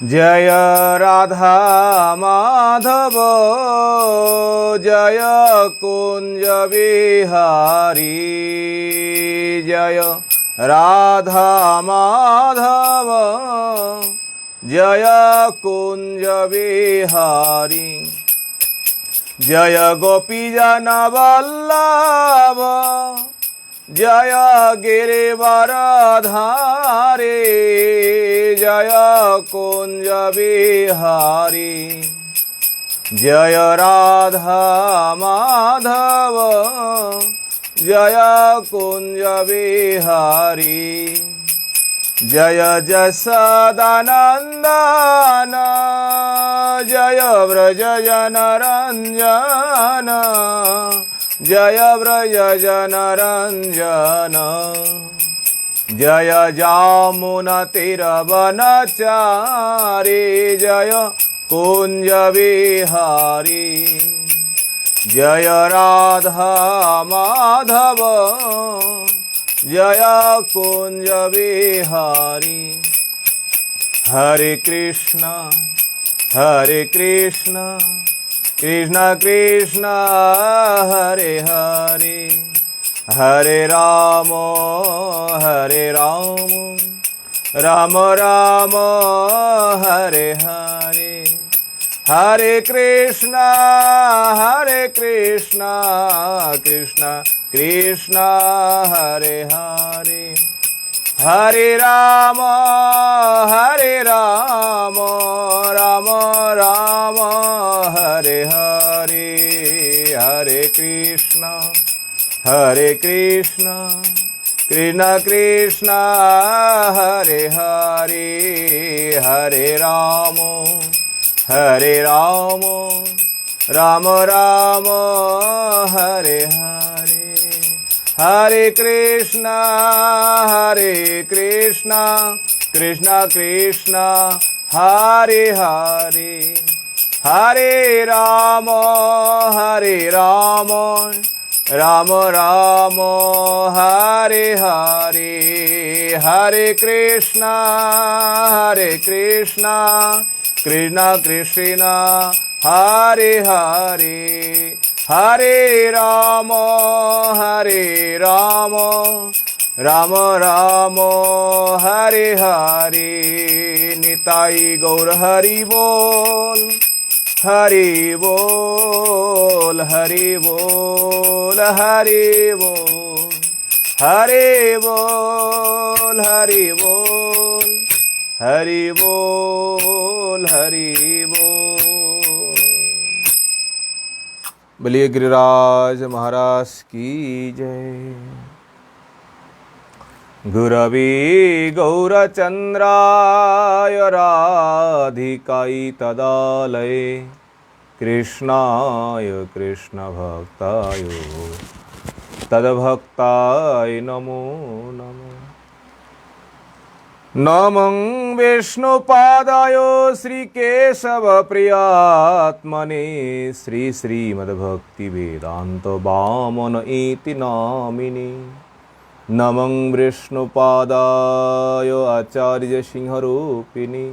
जय राधा माधव जय कुंज बिहारी जय राधा माधव जय कुंज बिहारी जय गोपीजन वल्लभ जय गिरिवरधारी जय कुंज बिहारी जय राधा माधव जय कुंज बिहारी जय जसोदानंदन जय व्रज जनरंजन जय व्रज जनरंजन जय जामुना तीरवनचारी जय कुंज बिहारी जय राधा माधव जय कुंज बिहारी हरे कृष्णा कृष्ण कृष्ण हरे हरे हरे राम राम राम हरे हरे हरे कृष्णा कृष्ण कृष्ण हरे हरे हरे राम राम राम हरे हरे हरे कृष्ण कृष्ण कृष्ण हरे हरे हरे राम राम राम हरे हरे हरे कृष्ण कृष्ण कृष्ण हरे हरे हरे राम राम राम हरे हरे हरे कृष्ण कृष्ण कृष्ण हरे हरे हरे राम राम राम हरे हरे निताई गौर हरि बोल हरि बोल हरि बोल हरि बोल हरि बोल हरि बोल हरि बोल हरि बोल। बोलिए गिरिराज महाराज की जय। गुरवे गौरचंद्राय राधिकाय तदालये कृष्णाय कृष्णभक्ताय तद्भक्ताय नमो नमः। नमं विष्णुपादाय श्रीकेशवप्रियात्मने श्रीमद्भक्तिवेदान्त वामन इति नामिने। नमं विष्णुपादाय आचार्यसिंहरूपिणे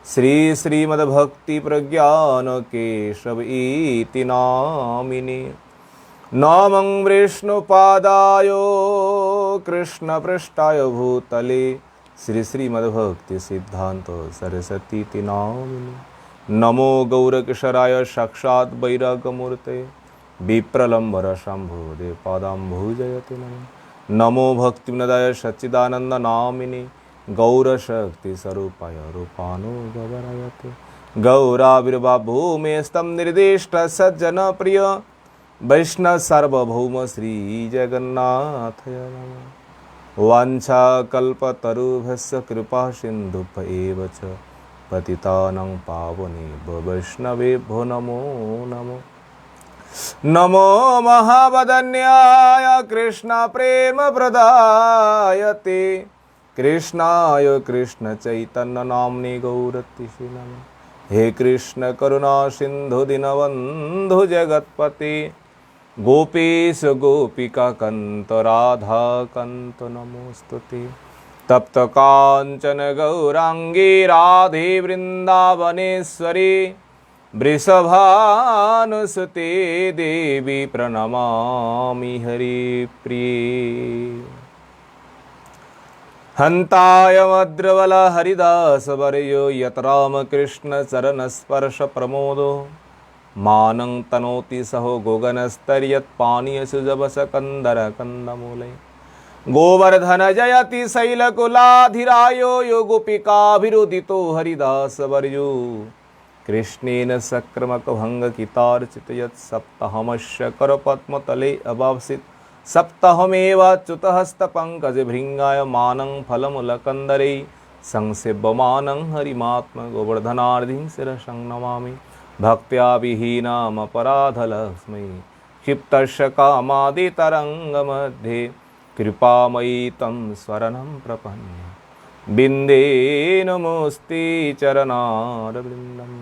श्रीमद्भक्तिप्रज्ञानकेशव इति नामिने। नमं विष्णुपादाय कृष्णपृष्ठाय भूतले श्रीमद्भक्तिसिद्धान्त सरस्वतीति नामिने। नमो गौरकिशोराय साक्षात् वैराग्यमूर्ते विप्रलम्बर शम्भुदे पादाम्बुजयते नमः। नमो भक्तिविनोदाय सच्चिदानंद नामिने गौरशक्ति स्वरूपाय रूपानुगवरायते। गौराविर्भावभूमेस्तं निर्दिष्ट सज्जन प्रिय वैष्णव सार्वभौम श्री जगन्नाथाय नमः। वाञ्छाकल्पतरुभ्यश्च कृपा सिन्धुभ्येव च पतितानां पावनेभ्यो वैष्णवेभ्यो नमो नमः। नमो महावदन्याय कृष्ण प्रेम प्रदायते कृष्णाय कृष्ण चैतन्य नाम्ने गौरतिषे नमः। हे कृष्ण करुणा सिंधु दीनबन्धु जगत्पते गोपेश गोपिका कांत राधा कांत नमोस्तुते। तप्त कांचन गौरांगी राधे वृंदावनेश्वरी वृषभानुसुते देवी प्रणमामि हरिप्रिये। हंताय मद्रवल हरिदास वर्यो यत रामकृष्ण चरण स्पर्श प्रमोदो मानं तनोति सहो गोगनस्तर्यत्पानीय सुजवस कंदर कंदमूले गोवर्धन जयति शैलकुलाधिरायो यो गोपिकाभिरुदितो हरिदास वर्यो कृष्णेन सक्रमक भंग कितार्चित यत् सप्तहमस्य करपद्मतले अवाप्सित सप्तहमेवाच्युतहस्त पंकज भृंगाय मानं फलमूलकंदरे संसेव्यमानं हरिमात्म गोवर्धनार्धिं शिरसं नमामि भक्त्या विहीनामपराधलक्ष्मी क्षिप्तस्य कामादितरङ्गमध्ये कृपामयी तं स्वरणं प्रपन्ने बिन्दे नमोऽस्ते चरणारविन्दम्।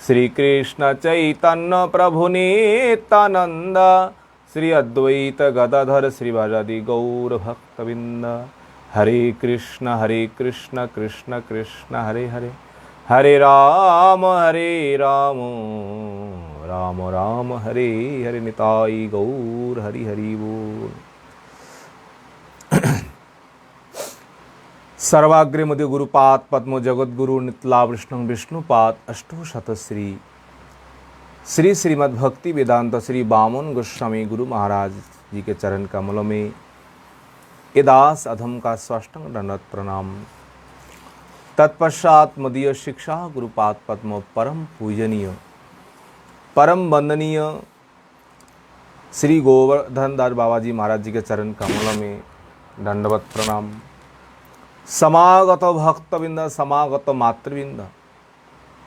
श्रीकृष्ण चैतन्य प्रभु नित्यानंद श्री अद्वैत गदाधर श्रीवासादि गौर भक्तबिंद। हरे कृष्ण कृष्ण कृष्ण हरे हरे हरे राम राम राम हरे हरे निताई गौर हरि हरि बोल। सर्वाग्रे मध्य गुरुपाद पद्म जगद्गुरु नितला विष्णु विष्णुपाद अष्टोशत श्री श्रीमद् भक्ति वेदांत श्री बामन गोस्वामी गुरु महाराज जी के चरण कमलों में ये दास अधम का साष्टांग दंडवत प्रणाम। तत्पश्चात मदीय शिक्षा गुरुपाद पद्म परम पूजनीय परम वंदनीय श्री गोवर्धन दास बाबा जी महाराज जी के चरण कमलों में दंडवत प्रणाम। समागत भक्तबिंद समागत मातृबिंद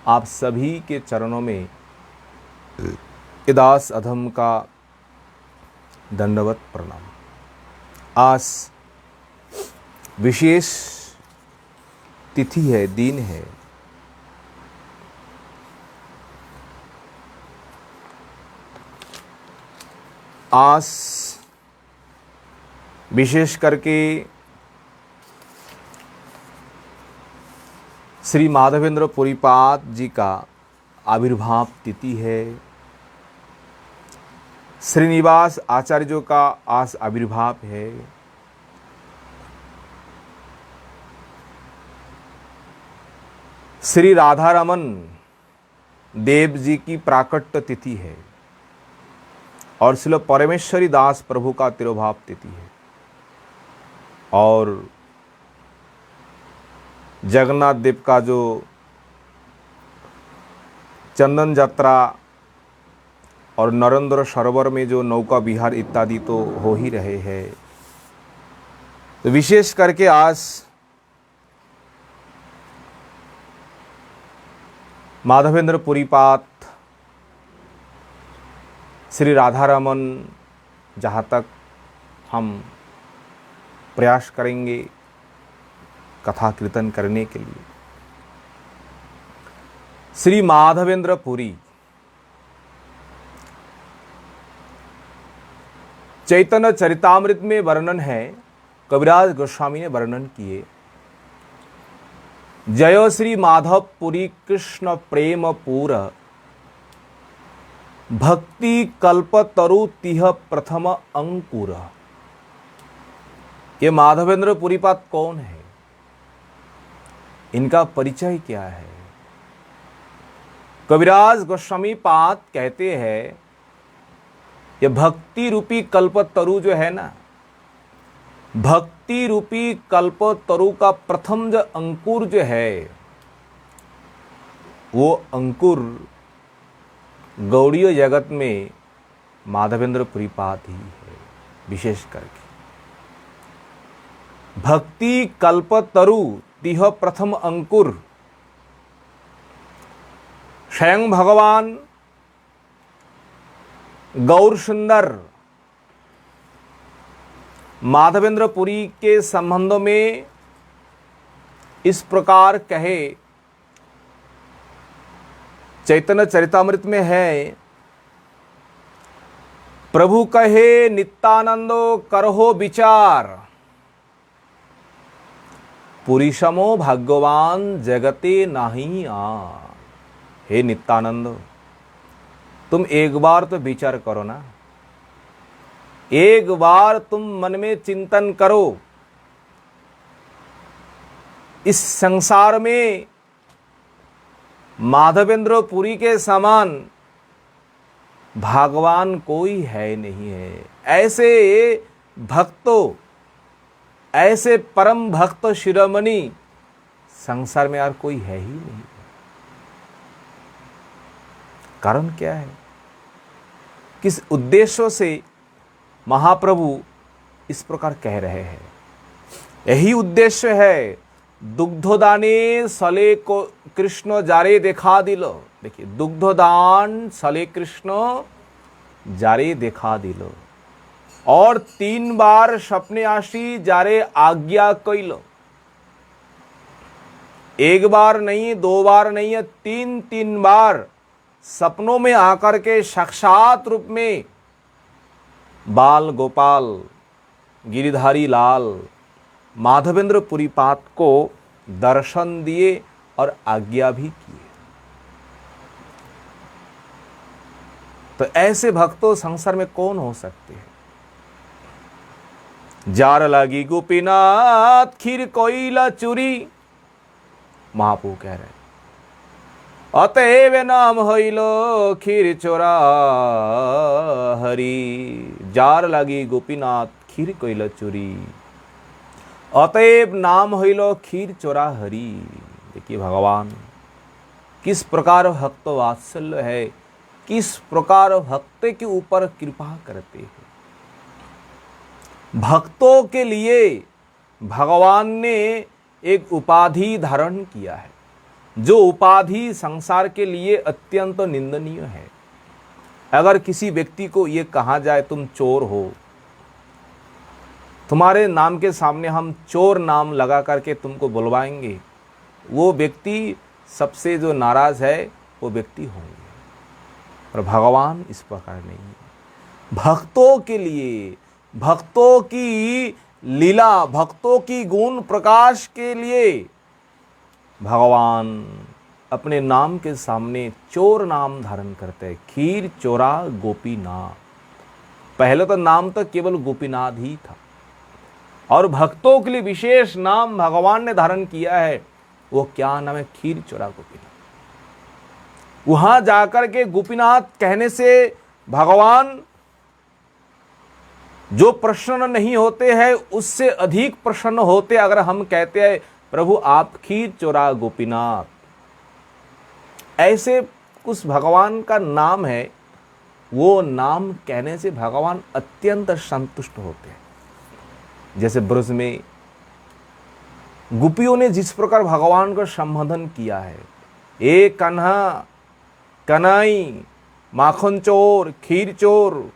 आप सभी के चरणों में इदास अधम का दंडवत प्रणाम। आज विशेष तिथि है, दिन है। आज विशेष करके श्री माधवेंद्र पुरीपाद जी का आविर्भाव तिथि है। श्रीनिवास आचार्यों का आज आविर्भाव है। श्री राधारमन देव जी की प्राकट्य तिथि है और श्री परमेश्वरी दास प्रभु का तिरुभाव तिथि है। और जगन्नाथ देव का जो चंदन यात्रा और नरेंद्र सरोवर में जो नौका विहार इत्यादि तो हो ही रहे हैं। तो विशेष करके आज माधवेंद्र पुरीपाद श्री राधारमन जहाँ तक हम प्रयास करेंगे कथा कीर्तन करने के लिए। श्री माधवेंद्र पुरी चैतन्य चरितामृत में वर्णन है, कविराज गोस्वामी ने वर्णन किए। जय श्री माधव पुरी कृष्ण प्रेम पूर भक्ति कल्प तरु तिह प्रथम अंकुर। ये माधवेंद्र पुरीपाद कौन है, इनका परिचय क्या है? कविराज गोस्वामी पाद कहते हैं ये भक्ति रूपी कल्पतरु जो है ना, भक्ति रूपी कल्पतरु का प्रथम जो अंकुर जो है, वो अंकुर गौड़ीय जगत में माधवेंद्र पुरीपाद ही है। विशेष करके भक्ति कल्पतरु तिह प्रथम अंकुर स्वयं भगवान गौर सुंदर माधवेंद्र पुरी के संबंधों में इस प्रकार कहे, चैतन्य चरितामृत में है, प्रभु कहे नित्यानंदो करहो विचार, पुरुषमो भाग्यवान जगते नाही आ। हे नित्यानंद, तुम एक बार तो विचार करो ना, एक बार तुम मन में चिंतन करो, इस संसार में माधवेंद्र पुरी के समान भगवान कोई है नहीं है। ऐसे भक्तों, ऐसे परम भक्त शिरोमणि संसार में यार कोई है ही नहीं। कारण क्या है? किस उद्देश्य से महाप्रभु इस प्रकार कह रहे हैं? यही उद्देश्य है, दुग्धदाने सले को कृष्ण जारे देखा दिल। देखिए, दुग्धदान सले कृष्ण जारे देखा दिल, और 3 बार सपने आशी जारे आज्ञा कैल। 1 बार नहीं, 2 बार नहीं है, 3 बार सपनों में आकर के साक्षात रूप में बाल गोपाल, गिरिधारी लाल, माधवेंद्र पुरीपाद को दर्शन दिए और आज्ञा भी किए। तो ऐसे भक्तों संसार में कौन हो सकते हैं? जार लगी गोपीनाथ खीर कोइला चुरी, महाप्रभु कह रहे, अतएव नाम होइलो खीर चोरा हरि। जार लगी गोपीनाथ खीर कोइला चुरी, अतएव नाम होइलो खीर चोरा हरि। देखिए भगवान किस प्रकार भक्त वात्सल्य है, किस प्रकार भक्त के ऊपर कृपा करते हैं। भक्तों के लिए भगवान ने एक उपाधि धारण किया है, जो उपाधि संसार के लिए अत्यंत निंदनीय है। अगर किसी व्यक्ति को ये कहा जाए तुम चोर हो, तुम्हारे नाम के सामने हम चोर नाम लगा करके तुमको बुलवाएंगे, वो व्यक्ति सबसे जो नाराज है वो व्यक्ति होंगे। पर भगवान इस प्रकार नहीं है। भक्तों के लिए, भक्तों की लीला, भक्तों की गुण प्रकाश के लिए भगवान अपने नाम के सामने चोर नाम धारण करते हैं। खीर चोरा गोपीनाथ। पहले तो नाम तो केवल गोपीनाथ ही था, और भक्तों के लिए विशेष नाम भगवान ने धारण किया है। वो क्या नाम है? खीर चोरा गोपीनाथ। वहां जाकर के गोपीनाथ कहने से भगवान जो प्रसन्न नहीं होते हैं उससे अधिक प्रसन्न होते अगर हम कहते हैं प्रभु आप खीर चोरा गोपीनाथ। ऐसे उस भगवान का नाम है, वो नाम कहने से भगवान अत्यंत संतुष्ट होते हैं। जैसे ब्रज में गोपियों ने जिस प्रकार भगवान का संबोधन किया है, ए कन्हा, कनाई, माखन चोर, खीर चोर,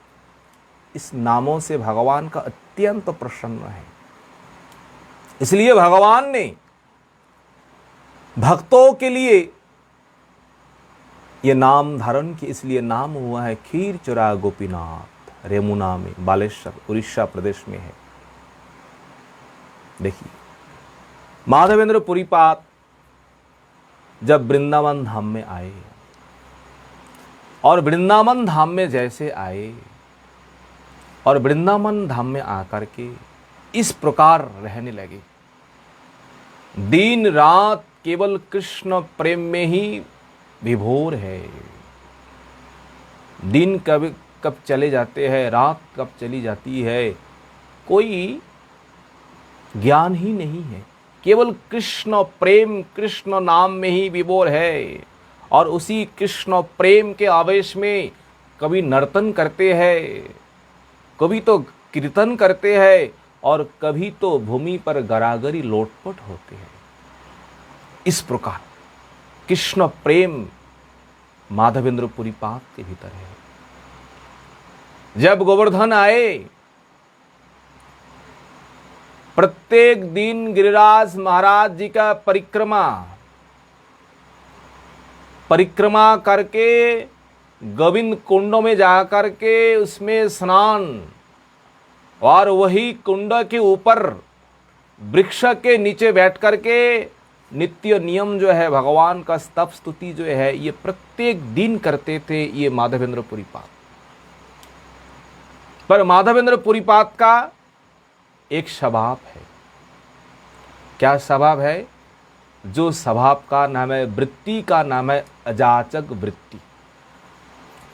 इस नामों से भगवान का अत्यंत प्रसन्न है। इसलिए भगवान ने भक्तों के लिए ये नाम धारण किया, इसलिए नाम हुआ है खीर चोरा गोपीनाथ। रेमुना में, बालेश्वर उड़ीसा प्रदेश में है। देखिए माधवेंद्र पुरीपाद जब वृंदावन धाम में आए, और वृंदावन धाम में जैसे आए और वृंदावन धाम में आकर के इस प्रकार रहने लगे, दिन रात केवल कृष्ण प्रेम में ही विभोर है। दिन कब चले जाते हैं, रात कब चली जाती है, कोई ज्ञान ही नहीं है। केवल कृष्ण प्रेम, कृष्ण नाम में ही विभोर है। और उसी कृष्ण प्रेम के आवेश में कभी नर्तन करते हैं, कभी तो कीर्तन करते हैं, और कभी तो भूमि पर गरागरी लोटपट होते हैं। इस प्रकार कृष्ण प्रेम माधवेंद्र पुरीपाद के भीतर है। जब गोवर्धन आए, प्रत्येक दिन गिरिराज महाराज जी का परिक्रमा करके गोविंद कुंड में जाकर के उसमें स्नान, और वही कुंड के ऊपर वृक्ष के नीचे बैठ करके नित्य नियम जो है भगवान का स्तव स्तुति जो है ये प्रत्येक दिन करते थे ये माधवेंद्र पुरीपाद। पर माधवेंद्र पुरीपाद का एक स्वभाव है। क्या स्वभाव है? जो स्वभाव का नाम है, वृत्ति का नाम है अजाचक वृत्ति।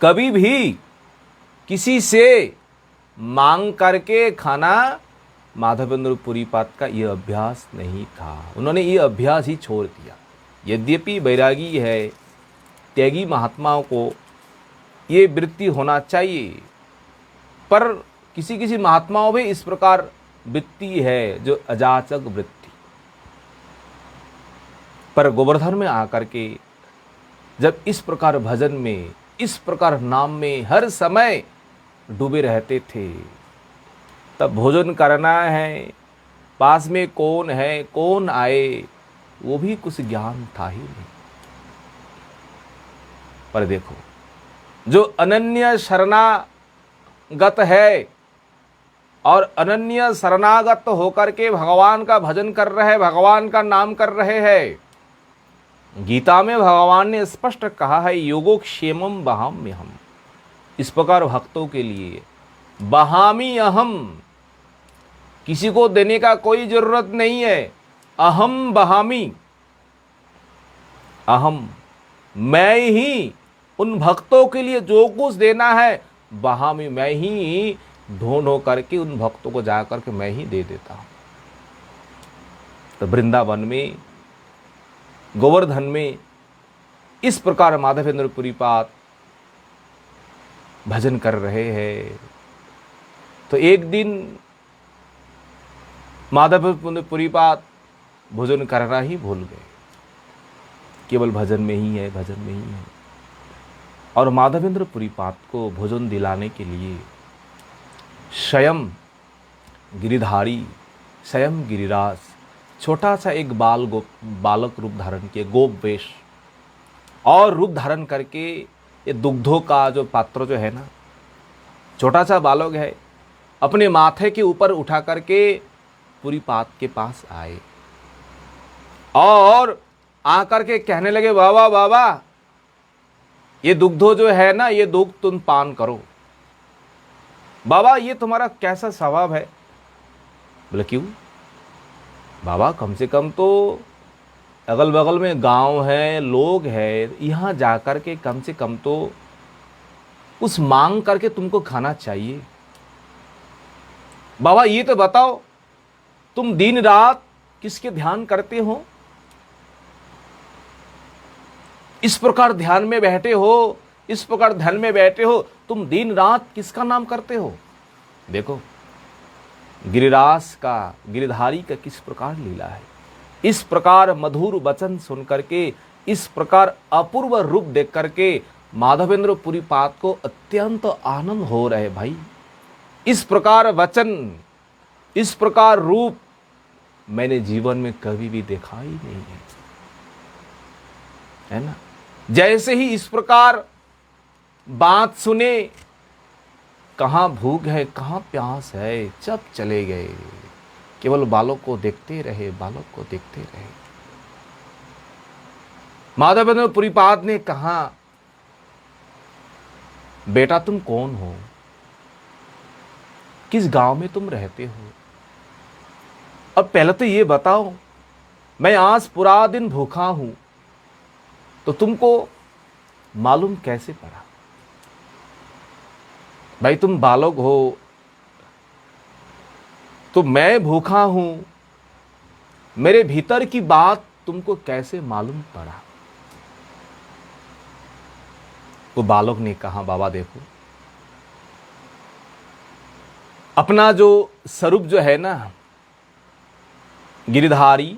कभी भी किसी से मांग करके खाना माधवेंद्र पुरीपाद का यह अभ्यास नहीं था। उन्होंने ये अभ्यास ही छोड़ दिया। यद्यपि वैरागी है, त्यागी महात्माओं को ये वृत्ति होना चाहिए, पर किसी किसी महात्माओं में इस प्रकार वृत्ति है जो अजाचक वृत्ति। पर गोवर्धन में आकर के जब इस प्रकार भजन में, इस प्रकार नाम में हर समय डूबे रहते थे, तब भोजन करना है, पास में कौन है, कौन आए, वो भी कुछ ज्ञान था ही नहीं। पर देखो, जो अनन्य शरणागत है और अनन्य शरणागत होकर के भगवान का भजन कर रहे, भगवान का नाम कर रहे हैं, गीता में भगवान ने स्पष्ट कहा है योगोक्षेमम बहाम्यहम। इस प्रकार भक्तों के लिए बहामी अहम, किसी को देने का कोई जरूरत नहीं है। अहम बहामी, अहम मैं ही उन भक्तों के लिए जो कुछ देना है बहामी मैं ही ढूंढ हो करके उन भक्तों को जाकर के मैं ही दे देता हूं। तो वृंदावन में, गोवर्धन में इस प्रकार माधवेंद्र पुरीपाद भजन कर रहे हैं। तो एक दिन माधवेंद्र पुरीपाद भोजन करना ही भूल गए, केवल भजन में ही है, भजन में ही है। और माधवेंद्र पुरीपाद को भोजन दिलाने के लिए स्वयं गिरिधारी, स्वयं गिरिराज छोटा सा एक बालक रूप धारण किए, गोप वेश और रूप धारण करके ये दुग्धों का जो पात्र जो है ना, छोटा सा बालक है, अपने माथे के ऊपर उठा करके पुरीपाद के पास आए और आकर के कहने लगे, बाबा बाबा ये दुग्धो जो है ना, ये दुग्ध तुम पान करो। बाबा ये तुम्हारा कैसा स्वभाव है? बोले क्यों? बाबा कम से कम तो अगल बगल में गांव है, लोग है, यहाँ जाकर के कम से कम तो उस मांग करके तुमको खाना चाहिए। बाबा ये तो बताओ तुम दिन रात किसके ध्यान करते हो? इस प्रकार ध्यान में बैठे हो, इस प्रकार ध्यान में बैठे हो, तुम दिन रात किसका नाम करते हो? देखो गिरिराज का, गिरिधारी का किस प्रकार लीला है। इस प्रकार मधुर वचन सुन करके, इस प्रकार अपूर्व रूप देख करके माधवेंद्र पुरीपाद को अत्यंत आनंद हो रहे। भाई इस प्रकार वचन, इस प्रकार रूप मैंने जीवन में कभी भी देखा ही नहीं है ना। जैसे ही इस प्रकार बात सुने, कहाँ भूख है, कहाँ प्यास है, सब चले गए। केवल बालक को देखते रहे, बालक को देखते रहे। माधवेंद्र पुरीपाद ने कहा, बेटा तुम कौन हो? किस गांव में तुम रहते हो? अब पहले तो ये बताओ, मैं आज पूरा दिन भूखा हूं, तो तुमको मालूम कैसे पड़ा? भाई तुम बालक हो, तो मैं भूखा हूं, मेरे भीतर की बात तुमको कैसे मालूम पड़ा? वो बालक ने कहा, बाबा देखो अपना जो स्वरूप जो है ना, गिरिधारी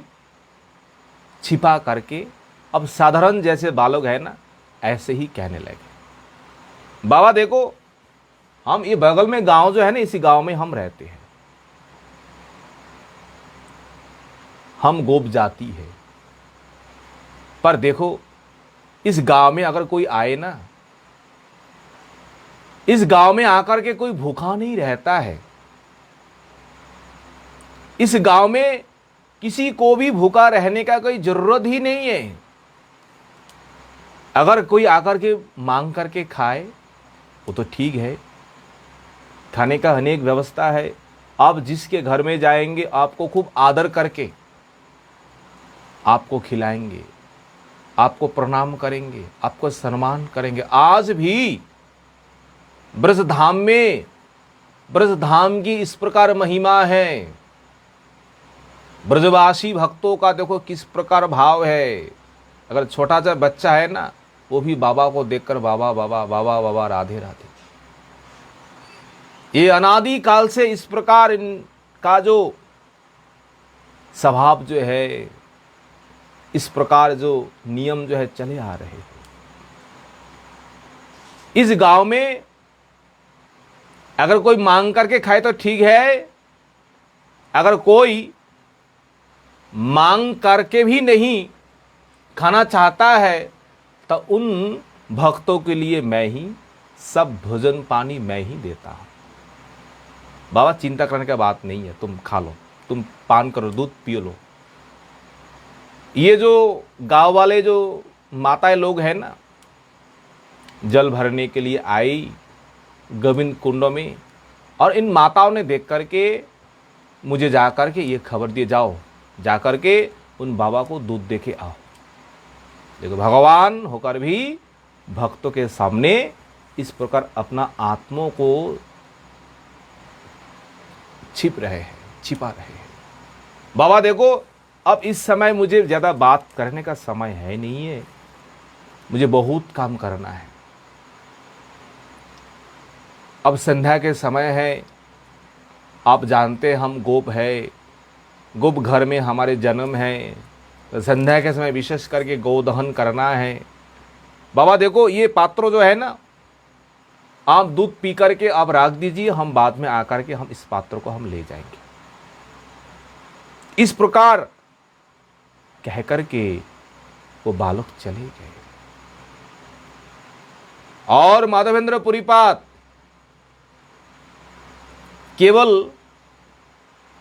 छिपा करके अब साधारण जैसे बालक है ना, ऐसे ही कहने लगे। बाबा देखो हम ये बगल में गांव जो है ना, इसी गांव में हम रहते हैं, हम गोप जाति है। पर देखो इस गांव में अगर कोई आए ना, इस गांव में आकर के कोई भूखा नहीं रहता है। इस गांव में किसी को भी भूखा रहने का कोई जरूरत ही नहीं है। अगर कोई आकर के मांग करके खाए वो तो ठीक है, खाने का अनेक व्यवस्था है। आप जिसके घर में जाएंगे आपको खूब आदर करके आपको खिलाएंगे, आपको प्रणाम करेंगे, आपको सम्मान करेंगे। आज भी ब्रजधाम में, ब्रजधाम की इस प्रकार महिमा है। ब्रजवासी भक्तों का देखो किस प्रकार भाव है। अगर छोटा सा बच्चा है ना, वो भी बाबा को देखकर बाबा बाबा बाबा बाबा राधे राधे। ये अनादि काल से इस प्रकार इनका जो स्वभाव जो है, इस प्रकार जो नियम जो है चले आ रहे हैं। इस गांव में अगर कोई मांग करके खाए तो ठीक है, अगर कोई मांग करके भी नहीं खाना चाहता है तो उन भक्तों के लिए मैं ही सब भोजन पानी मैं ही देता हूं। बाबा चिंता करने की बात नहीं है, तुम खा लो, तुम पान करो, दूध पियो लो। ये जो गांव वाले जो माताएं लोग हैं ना, जल भरने के लिए आई गोविंद कुंडों में, और इन माताओं ने देख करके मुझे जा करके ये खबर दिए, जाओ जा करके उन बाबा को दूध दे के आओ। देखो भगवान होकर भी भक्तों के सामने इस प्रकार अपना आत्मा को छिप रहे हैं, छिपा रहे हैं। बाबा देखो अब इस समय मुझे ज़्यादा बात करने का समय है नहीं है, मुझे बहुत काम करना है। अब संध्या के समय है, आप जानते हैं हम गोप है, गोप घर में हमारे जन्म है, तो संध्या के समय विशेष करके गोदहन करना है। बाबा देखो ये पात्र जो है ना, आप दूध पी करके आप रख दीजिए, हम बाद में आकर के हम इस पात्र को हम ले जाएंगे। इस प्रकार कह करके वो बालक चले गए। और माधवेंद्र पुरीपात केवल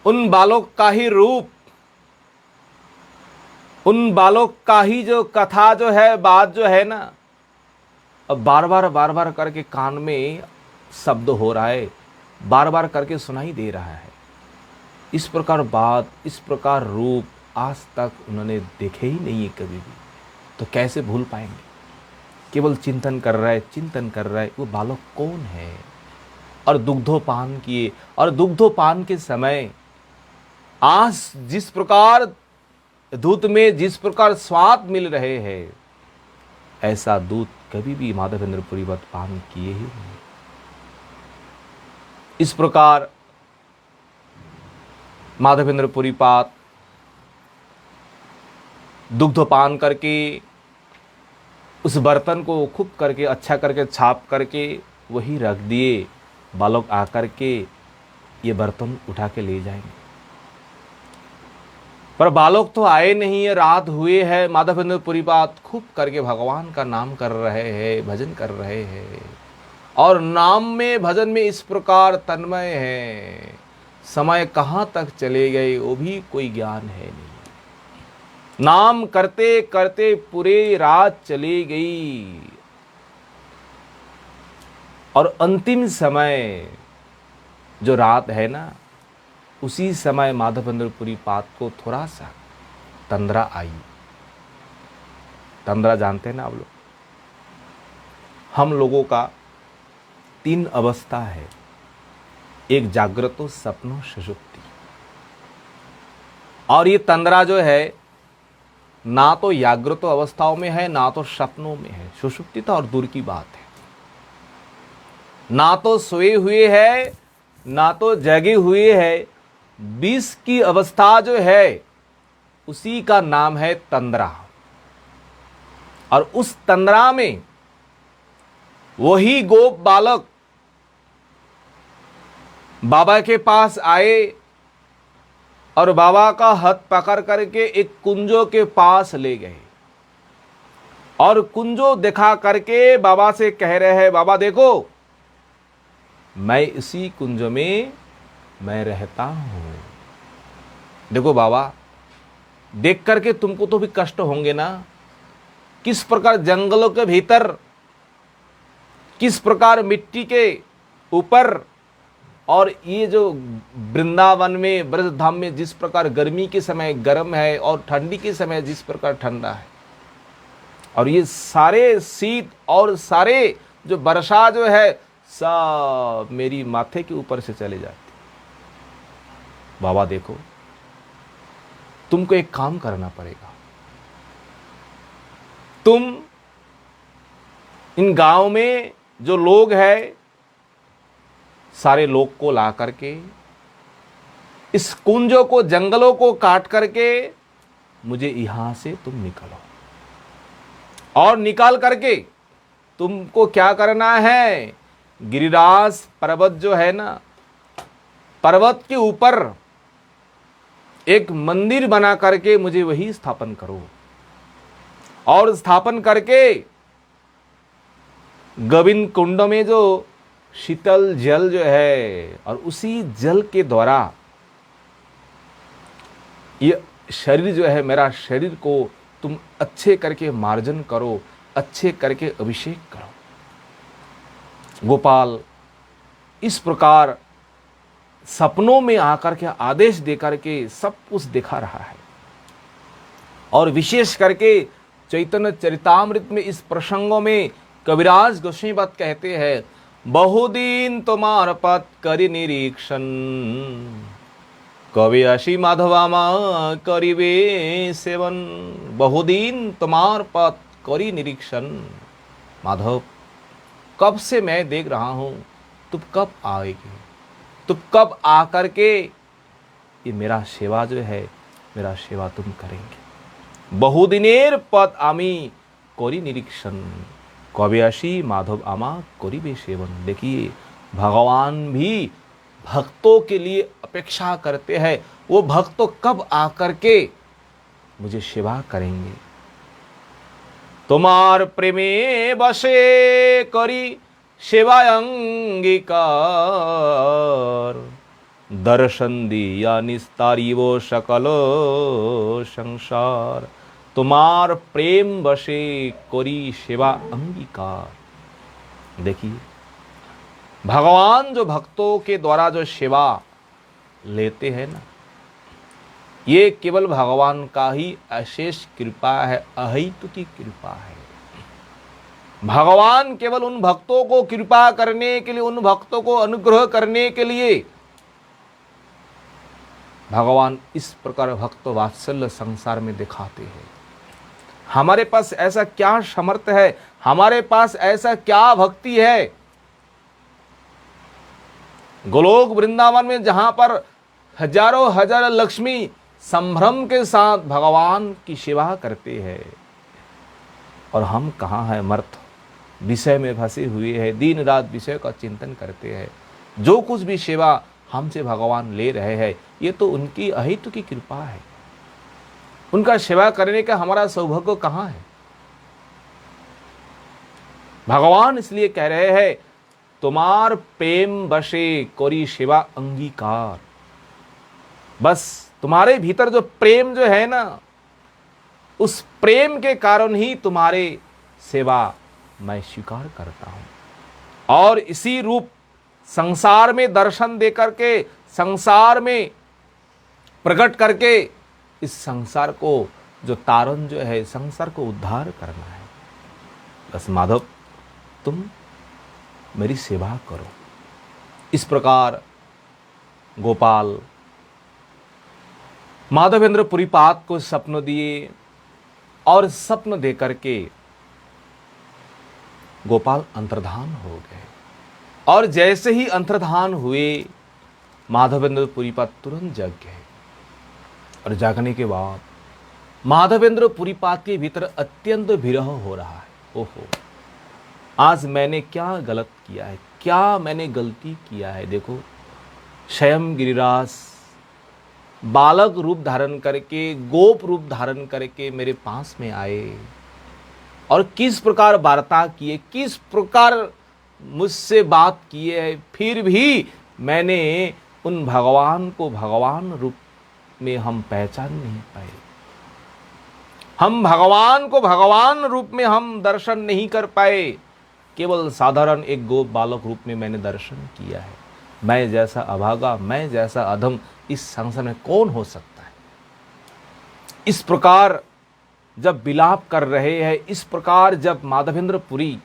उन बालक का ही रूप, उन बालक का ही जो कथा जो है, बात जो है ना, अब बार बार करके कान में शब्द हो रहा है, बार बार करके सुनाई दे रहा है। इस प्रकार बात, इस प्रकार रूप आज तक उन्होंने देखे ही नहीं है कभी भी, तो कैसे भूल पाएंगे। केवल चिंतन कर रहा है, चिंतन कर रहा है वो बालक कौन है। और दुग्धोपान किए, और दुग्धोपान के समय आज जिस प्रकार दूध में जिस प्रकार स्वाद मिल रहे हैं, ऐसा दूध कभी भी माधवेंद्र पुरीपात पान किए ही नहीं। इस प्रकार माधवेंद्र पुरीपात दुग्धपान करके उस बर्तन को खूब करके अच्छा करके छाप करके वही रख दिए। बालक आकर के ये बर्तन उठा के ले जाएंगे, पर बालक तो आए नहीं है। रात हुए है, माधवेंद्र पुरीपात खूब करके भगवान का नाम कर रहे हैं, भजन कर रहे हैं, और नाम में भजन में इस प्रकार तन्मय है। समय कहाँ तक चले गए वो भी कोई ज्ञान है नहीं। नाम करते करते पूरे रात चली गई, और अंतिम समय जो रात है ना, उसी समय माधवेंद्र पुरीपात को थोड़ा सा तंद्रा आई। तंद्रा जानते हैं ना आप लोग, हम लोगों का 3 अवस्था है, एक जागृतो, सपनो, सुषुप्ति। और ये तंद्रा जो है ना तो जागृतो अवस्थाओं में है, ना तो सपनों में है। सुषुप्ति तो और दूर की बात है, ना तो सोए हुए है ना तो जगे हुए है। 20 की अवस्था जो है उसी का नाम है तंद्रा। और उस तंद्रा में वही गोप बालक बाबा के पास आए और बाबा का हाथ पकड़ करके एक कुंजों के पास ले गए, और कुंजो दिखा करके बाबा से कह रहे हैं, बाबा देखो मैं इसी कुंज में मैं रहता हूं। देखो बाबा देख करके तुमको तो भी कष्ट होंगे ना, किस प्रकार जंगलों के भीतर, किस प्रकार मिट्टी के ऊपर, और ये जो वृंदावन में ब्रजधाम में जिस प्रकार गर्मी के समय गर्म है और ठंडी के समय जिस प्रकार ठंडा है, और ये सारे शीत और सारे जो वर्षा जो है सब मेरी माथे के ऊपर से चले जाती। बाबा देखो, तुमको एक काम करना पड़ेगा, तुम इन गांव में जो लोग हैं सारे लोग को ला करके इस कुंजों को, जंगलों को काट करके मुझे यहां से तुम निकलो, और निकाल करके तुमको क्या करना है, गिरिराज पर्वत जो है ना, पर्वत के ऊपर एक मंदिर बना करके मुझे वही स्थापन करो, और स्थापन करके गोविंद कुंड में जो शीतल जल जो है, और उसी जल के द्वारा ये शरीर जो है, मेरा शरीर को तुम अच्छे करके मार्जन करो, अच्छे करके अभिषेक करो। गोपाल इस प्रकार सपनों में आकर के आदेश देकर के सब कुछ दिखा रहा है। और विशेष करके चैतन्य चरितामृत में इस प्रसंगों में कविराज गोस्वामी बात कहते हैं, बहुदीन तुम्हार पद करि निरीक्षण, कवि अशी माधवामा करिबे सेवन। बहुदीन तुम्हार पद करि निरीक्षण, माधव कब से मैं देख रहा हूं, तुम कब आएगी, तुम कब आकर के ये मेरा सेवा जो है, मेरा सेवा तुम करेंगे। बहुदिनेर पद आमी करी निरीक्षण, कबे आशी माधव आमा करिबे सेवन। देखिए भगवान भी भक्तों के लिए अपेक्षा करते हैं, वो भक्त तो कब आकर के मुझे सेवा करेंगे। तुम्हार प्रेमे बसे करी सेवा अंगीकार, दर्शन दिया निस्तारी वो सकल संसार। तुम्हार प्रेम बसे करी सेवा अंगीकार। देखिए भगवान जो भक्तों के द्वारा जो सेवा लेते हैं ना, ये केवल भगवान का ही अशेष कृपा है, अहेतु की कृपा है। भगवान केवल उन भक्तों को कृपा करने के लिए, उन भक्तों को अनुग्रह करने के लिए भगवान इस प्रकार भक्त वात्सल्य संसार में दिखाते हैं। हमारे पास ऐसा क्या समर्थ है, हमारे पास ऐसा क्या भक्ति है। गोलोक वृंदावन में जहां पर हजारों हजार लक्ष्मी संभ्रम के साथ भगवान की सेवा करते हैं, और हम कहाँ हैं, मर्त विषय में फंसे हुए हैं, दिन रात विषय का चिंतन करते हैं। जो कुछ भी सेवा हमसे भगवान ले रहे हैं, ये तो उनकी अहेतु की कृपा है। उनका सेवा करने का हमारा सौभाग्य कहाँ है। भगवान इसलिए कह रहे हैं, तुम्हार प्रेम बसे कोरी सेवा अंगीकार। बस तुम्हारे भीतर जो प्रेम जो है ना, उस प्रेम के कारण ही तुम्हारे सेवा मैं स्वीकार करता हूं। और इसी रूप संसार में दर्शन दे करके, संसार में प्रकट करके, इस संसार को जो तारण जो है, संसार को उद्धार करना है। बस माधव तुम मेरी सेवा करो। इस प्रकार गोपाल माधवेंद्र पुरीपाद को स्वप्न दिए, और स्वप्न दे करके गोपाल अंतर्धान हो गए। और जैसे ही अंतर्धान हुए, माधवेंद्र पुरीपाद तुरंत जग गए। और जागने के बाद माधवेंद्र पुरीपाद के भीतर अत्यंत विरह हो रहा है। ओहो, आज मैंने क्या गलत किया है, क्या मैंने गलती किया है। देखो स्वयं गिरिराज बालक रूप धारण करके, गोप रूप धारण करके मेरे पास में आए, और किस प्रकार वार्ता किए, किस प्रकार मुझसे बात किए है। फिर भी मैंने उन भगवान को भगवान रूप में हम पहचान नहीं पाए। हम भगवान को भगवान रूप में हम दर्शन नहीं कर पाए, केवल साधारण एक गोप बालक रूप में मैंने दर्शन किया है। मैं जैसा अभागा, मैं जैसा अधम इस संसार में कौन हो सकता है। इस प्रकार जब विलाप कर रहे हैं, इस प्रकार जब माधवेंद्र पुरी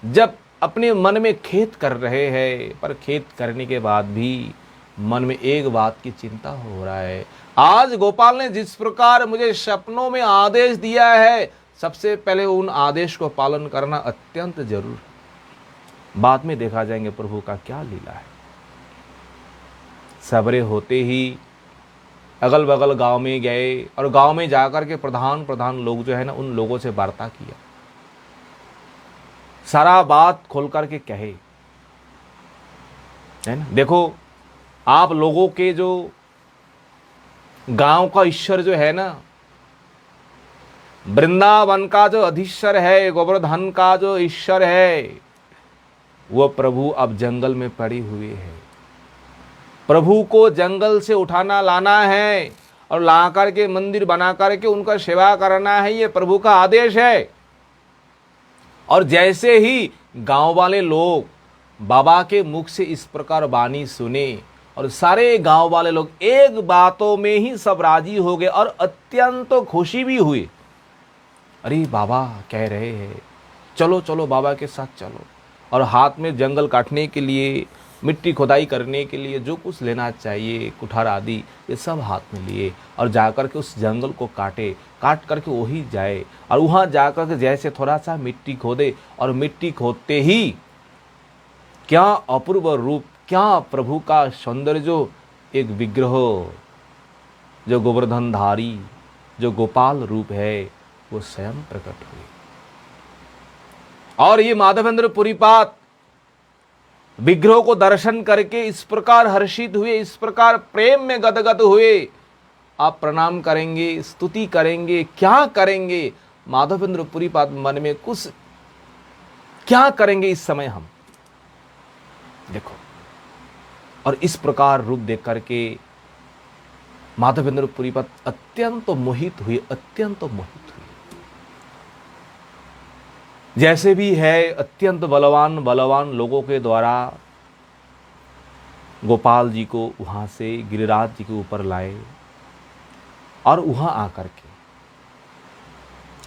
जब अपने मन में खेद कर रहे हैं, पर खेद करने के बाद भी मन में एक बात की चिंता हो रहा है। आज गोपाल ने जिस प्रकार मुझे सपनों में आदेश दिया है, सबसे पहले उन आदेश को पालन करना अत्यंत जरूर है। बाद में देखा जाएंगे प्रभु का क्या लीला है। सवेरे होते ही अगल बगल गांव में गए और गांव में जाकर के प्रधान लोग जो है ना, उन लोगों से वार्ता किया, सारा बात खोल करके कहे, है ना। देखो, आप लोगों के जो गांव का ईश्वर जो है ना, वृंदावन का जो अधीश्वर है, गोवर्धन का जो ईश्वर है, वह प्रभु अब जंगल में पड़े हुए हैं। प्रभु को जंगल से उठाना लाना है और ला करके मंदिर बना करके उनका सेवा करना है, ये प्रभु का आदेश है। और जैसे ही गांव वाले लोग बाबा के मुख से इस प्रकार वाणी सुने और सारे गांव वाले लोग एक बातों में ही सब राजी हो गए और अत्यंत खुशी भी हुई। अरे बाबा कह रहे हैं, चलो चलो बाबा के साथ चलो। और हाथ में जंगल काटने के लिए, मिट्टी खुदाई करने के लिए जो कुछ लेना चाहिए, कुठार आदि, ये सब हाथ में लिए और जाकर के उस जंगल को काट करके वही जाए और वहाँ जाकर के जैसे थोड़ा सा मिट्टी खोदे और मिट्टी खोदते ही क्या अपूर्व रूप, क्या प्रभु का सौंदर्य, जो एक विग्रह, जो गोवर्धनधारी, जो गोपाल रूप है, वो स्वयं प्रकट हुए। और ये माधवेंद्र पुरीपाद विग्रह को दर्शन करके इस प्रकार हर्षित हुए, इस प्रकार प्रेम में गदगद हुए। आप प्रणाम करेंगे, स्तुति करेंगे, क्या करेंगे? माधवेंद्र पुरीपाद मन में कुछ क्या करेंगे इस समय हम देखो। और इस प्रकार रूप देख करके माधवेंद्र पुरीपाद अत्यंत मोहित हुए, अत्यंत मोहित हुए। जैसे भी है अत्यंत बलवान लोगों के द्वारा गोपाल जी को वहां से गिरिराज जी के ऊपर लाए और वहां आकर के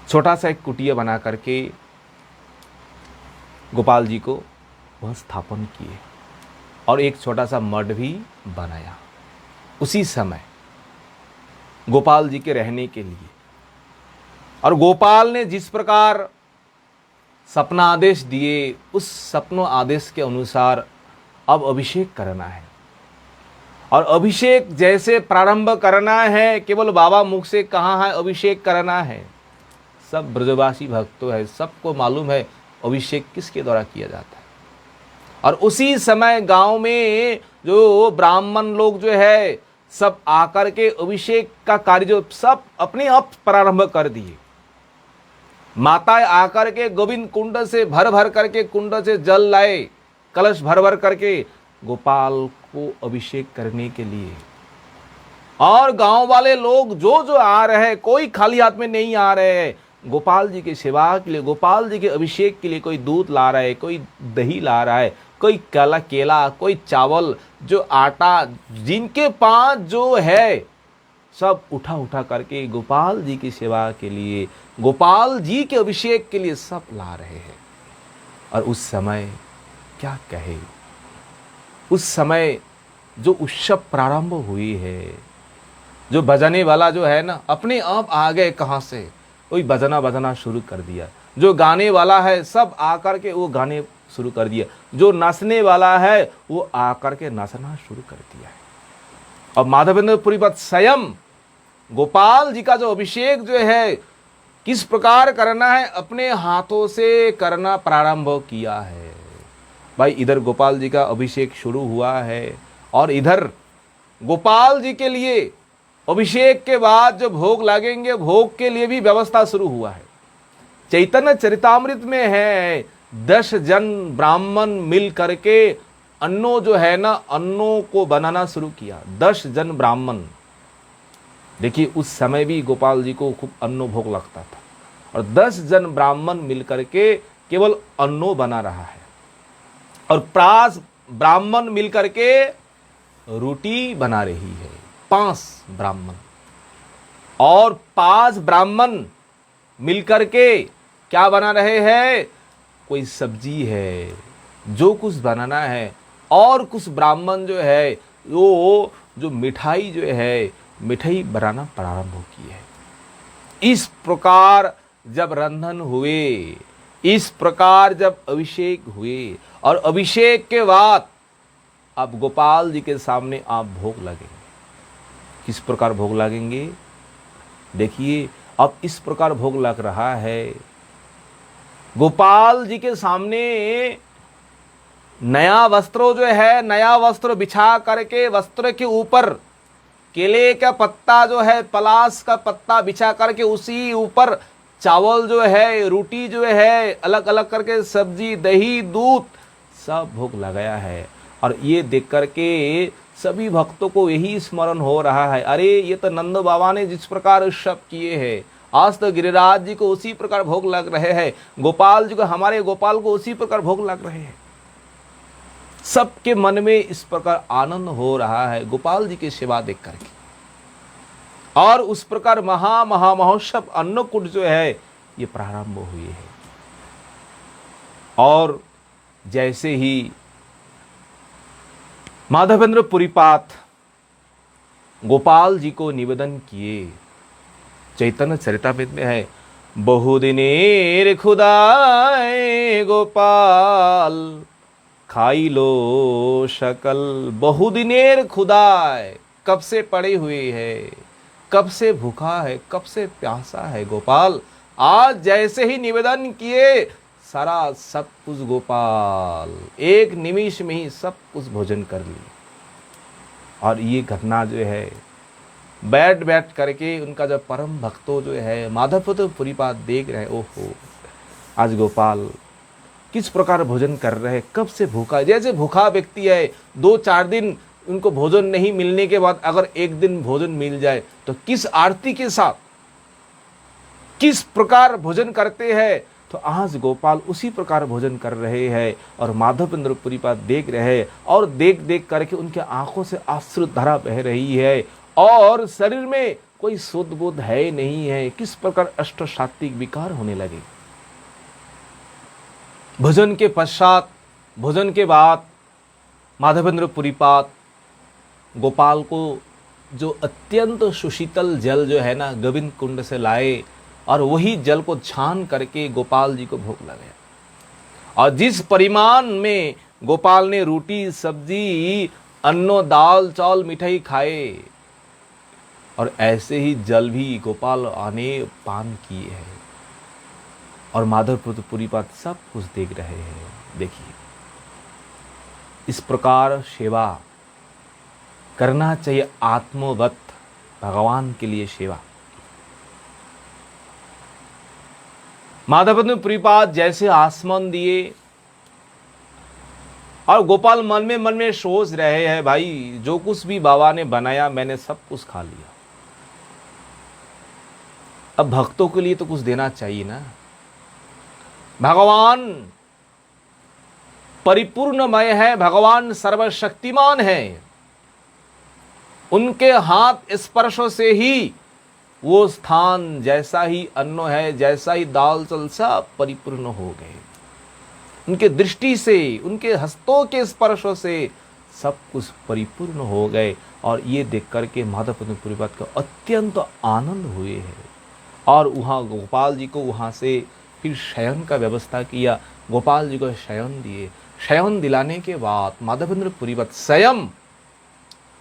छोटा सा एक कुटिया बना करके गोपाल जी को वह स्थापन किए और एक छोटा सा मठ भी बनाया उसी समय गोपाल जी के रहने के लिए। और गोपाल ने जिस प्रकार सपना आदेश दिए, उस सपनों आदेश के अनुसार अब अभिषेक करना है। और अभिषेक जैसे प्रारंभ करना है, केवल बाबा मुख से कहाँ है अभिषेक करना है, सब ब्रजवासी भक्तों है, सबको मालूम है अभिषेक किसके द्वारा किया जाता है। और उसी समय गांव में जो ब्राह्मण लोग जो है सब आकर के अभिषेक का कार्य जो सब अपने आप प्रारंभ कर दिए। माताएं आकर के गोविंद कुंड से भर करके कुंड से जल लाए, कलश भर करके गोपाल को अभिषेक करने के लिए। और गांव वाले लोग जो आ रहे हैं, कोई खाली हाथ में नहीं आ रहे हैं, गोपाल जी की सेवा के लिए, गोपाल जी के अभिषेक के लिए कोई दूध ला रहा है, कोई दही ला रहा है, कोई केला, कोई चावल, जो आटा, जिनके पास जो है सब उठा करके गोपाल जी की सेवा के लिए, गोपाल जी के अभिषेक के लिए सब ला रहे हैं। और उस समय क्या कहे, उस समय जो उत्सव प्रारंभ हुई है, जो बजाने वाला जो है ना अपने आप आ गए, कहाँ से कोई बजना शुरू कर दिया। जो गाने वाला है सब आकर के वो गाने शुरू कर दिया, जो नाचने वाला है वो आकर के नाचना शुरू कर दिया है। और माधवेंद्र पुरीपाद स्वयं गोपाल जी का जो अभिषेक जो है किस प्रकार करना है, अपने हाथों से करना प्रारंभ किया है। भाई इधर गोपाल जी का अभिषेक शुरू हुआ है और इधर गोपाल जी के लिए अभिषेक के बाद जो भोग लगेंगे, भोग के लिए भी व्यवस्था शुरू हुआ है। चैतन्य चरितामृत में है 10 जन ब्राह्मण मिल करके अन्नों जो है ना, अन्नों को बनाना शुरू किया। 10 जन ब्राह्मण देखिए उस समय भी गोपाल जी को खूब अन्नो भोग लगता था, और 10 जन ब्राह्मण मिलकर के केवल अन्नो बना रहा है, और 5 ब्राह्मण मिलकर के रोटी बना रही है। 5 ब्राह्मण और 5 ब्राह्मण मिलकर के क्या बना रहे हैं? कोई सब्जी है, जो कुछ बनाना है, और कुछ ब्राह्मण जो है वो जो मिठाई जो है मिठाई बनाना प्रारंभ की है। इस प्रकार जब रंधन हुए, इस प्रकार जब अभिषेक हुए, और अभिषेक के बाद अब गोपाल जी के सामने आप भोग लगेंगे। किस प्रकार भोग लगेंगे? देखिए अब इस प्रकार भोग लग रहा है, गोपाल जी के सामने नया वस्त्र जो है, नया वस्त्र बिछा करके वस्त्र के ऊपर केले का पत्ता जो है, पलाश का पत्ता बिछा करके उसी ऊपर चावल जो है, रोटी जो है, अलग अलग करके सब्जी, दही, दूध सब भोग लगाया है। और ये देख करके सभी भक्तों को यही स्मरण हो रहा है, अरे ये तो नंद बाबा ने जिस प्रकार सब किए हैं, आज तो गिरिराज जी को उसी प्रकार भोग लग रहे हैं, गोपाल जी को, हमारे गोपाल को उसी प्रकार भोग लग रहे हैं। सबके मन में इस प्रकार आनंद हो रहा है गोपाल जी की सेवा देख करके। और उस प्रकार महोत्सव अन्नकूट जो है ये प्रारंभ हुए हैं। और जैसे ही माधवेंद्र पुरीपात गोपाल जी को निवेदन किए, चैतन्य चरितामृत में है, बहुदिनेर खुदाए गोपाल खाई लो शकल। बहुदिनेर खुदाए, कब से पड़े हुए है, कब से भूखा है, कब से प्यासा है गोपाल, आज जैसे ही निवेदन किए सारा सब कुछ गोपाल एक निमिष में ही सब कुछ भोजन कर लिया। और ये घटना जो है बैठ बैठ करके उनका जब परम भक्तों जो है माधवपुत्र पुरीपात देख रहे हैं, ओहो आज गोपाल किस प्रकार भोजन कर रहे हैं, कब से भूखा। जैसे भूखा व्यक्ति है, 2-4 दिन उनको भोजन नहीं मिलने के बाद अगर एक दिन भोजन मिल जाए तो किस आरती के साथ किस प्रकार भोजन करते हैं, तो आज गोपाल उसी प्रकार भोजन कर रहे हैं। और माधवेंद्र पुरीपात देख रहे हैं, और देख देख करके उनके आंखों से आश्रु धारा बह रही है, और शरीर में कोई सुध बुध है नहीं है। किस प्रकार अष्ट सात्विक विकार होने लगे। भोजन के पश्चात, भोजन के बाद माधवेंद्र पुरीपात गोपाल को जो अत्यंत सुशीतल जल जो है ना गोविंद कुंड से लाए, और वही जल को छान करके गोपाल जी को भोग लगाया। और जिस परिमाण में गोपाल ने रोटी, सब्जी, अन्नो, दाल, चावल, मिठाई खाए, और ऐसे ही जल भी गोपाल आने पान किए हैं। और माधवपुत्र पुरीपात सब कुछ देख रहे हैं। देखिए इस प्रकार सेवा करना चाहिए, आत्मवत भगवान के लिए सेवा। माधवेंद्र पुरीपात जैसे आसमान दिए, और गोपाल मन में सोच रहे हैं, भाई जो कुछ भी बाबा ने बनाया मैंने सब कुछ खा लिया, अब भक्तों के लिए तो कुछ देना चाहिए ना। भगवान परिपूर्णमय है, भगवान सर्वशक्तिमान है, उनके हाथ स्पर्श से ही वो स्थान जैसा ही अन्न है, जैसा ही दाल चल सब परिपूर्ण हो गए। उनके दृष्टि से, उनके हस्तों के स्पर्श से सब कुछ परिपूर्ण हो गए। और ये देख करके माधवेंद्र पुरीपात को अत्यंत आनंद हुए हैं। और वहाँ गोपाल जी को वहाँ से फिर शयन का व्यवस्था किया, गोपाल जी को शयन दिए। शयन दिलाने के बाद माधवेंद्र पुरीपात स्वयं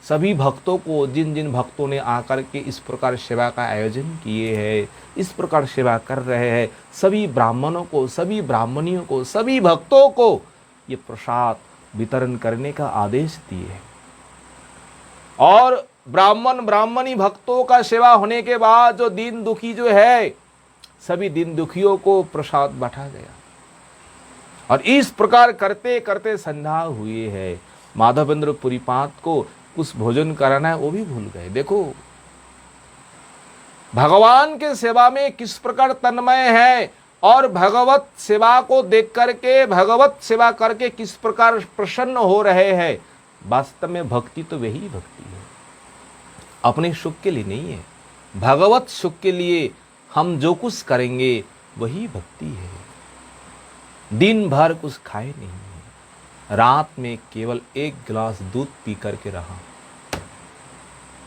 सभी भक्तों को, जिन जिन भक्तों ने आकर के इस प्रकार सेवा का आयोजन किए हैं, इस प्रकार सेवा कर रहे हैं, सभी ब्राह्मणों को, सभी ब्राह्मणियों को, सभी भक्तों को ये प्रसाद वितरण करने का आदेश दिए। और ब्राह्मण ब्राह्मणी भक्तों का सेवा होने के बाद जो दीन दुखी जो है, सभी दीन दुखियों को प्रसाद बांटा गया। और इस प्रकार करते करते संध्या हुई है। माधवेंद्र पुरीपात को कुछ भोजन कराना है वो भी भूल गए। देखो भगवान के सेवा में किस प्रकार तन्मय है और भगवत सेवा को देख करके, भगवत सेवा करके किस प्रकार प्रसन्न हो रहे हैं। वास्तव में भक्ति तो वही भक्ति है, अपने सुख के लिए नहीं है, भगवत सुख के लिए हम जो कुछ करेंगे वही भक्ति है। दिन भर कुछ खाए नहीं, रात में केवल 1 गिलास दूध पी करके रहा,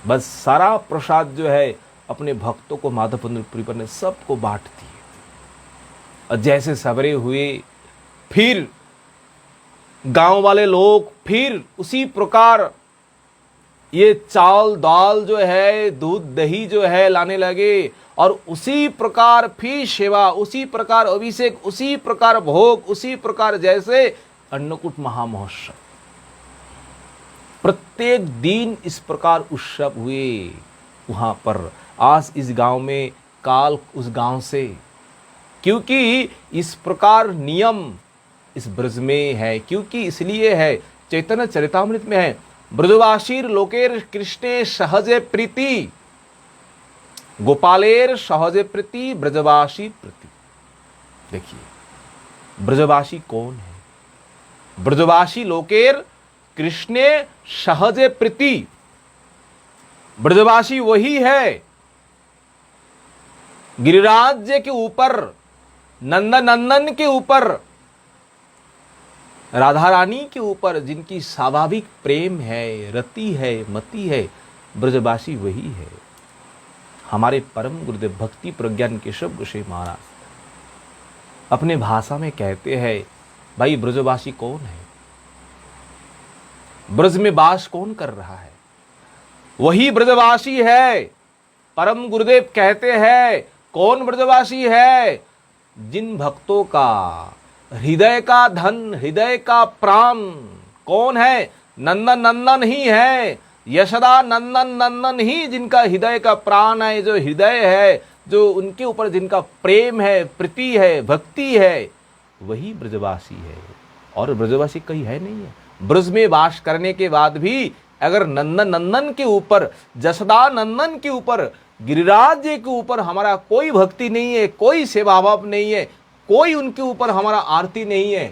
बस सारा प्रसाद जो है अपने भक्तों को माधवपुरी पर ने सबको बांट दिए। और जैसे सवेरे हुए फिर गांव वाले लोग फिर उसी प्रकार ये चावल दाल जो है, दूध दही जो है लाने लगे, और उसी प्रकार फिर सेवा, उसी प्रकार अभिषेक, उसी प्रकार भोग, उसी प्रकार जैसे अन्नकूट महामहोत्सव। प्रत्येक दिन इस प्रकार उत्सव हुए वहां पर। आज इस गांव में, काल उस गांव से, क्योंकि इस प्रकार नियम इस ब्रज में है, क्योंकि इसलिए है, चैतन्य चरितामृत में है, ब्रजवासीर लोकेर कृष्णे सहजे प्रीति, गोपालेर सहजे प्रीति, ब्रजवासी प्रीति। देखिए ब्रजवासी कौन है? ब्रजवासी लोकेर कृष्णे सहजे प्रीति, ब्रजवासी वही है गिरिराज्य के ऊपर, नंदन के ऊपर, राधा रानी के ऊपर जिनकी स्वाभाविक प्रेम है, रति है, मति है, ब्रजवासी वही है। हमारे परम गुरुदेव भक्ति प्रज्ञान केशव गोसाई महाराज अपने भाषा में कहते हैं, भाई ब्रजवासी कौन है? ब्रज में वास कौन कर रहा है? वही ब्रजवासी है। परम गुरुदेव कहते हैं, कौन ब्रजवासी है? जिन भक्तों का हृदय का धन, हृदय का प्राण कौन है? नंदन ही है, यशोदा नंदन ही जिनका हृदय का प्राण है, जो हृदय है, जो उनके ऊपर जिनका प्रेम है, प्रीति है, भक्ति है, वही ब्रजवासी है। और ब्रजवासी कहीं है नहीं है। ब्रज में वास करने के बाद भी अगर नंदन के ऊपर, जसोदा नंदन के ऊपर, गिरिराज जी के ऊपर हमारा कोई भक्ति नहीं है, कोई सेवा भाव नहीं है, कोई उनके ऊपर हमारा आरती नहीं है,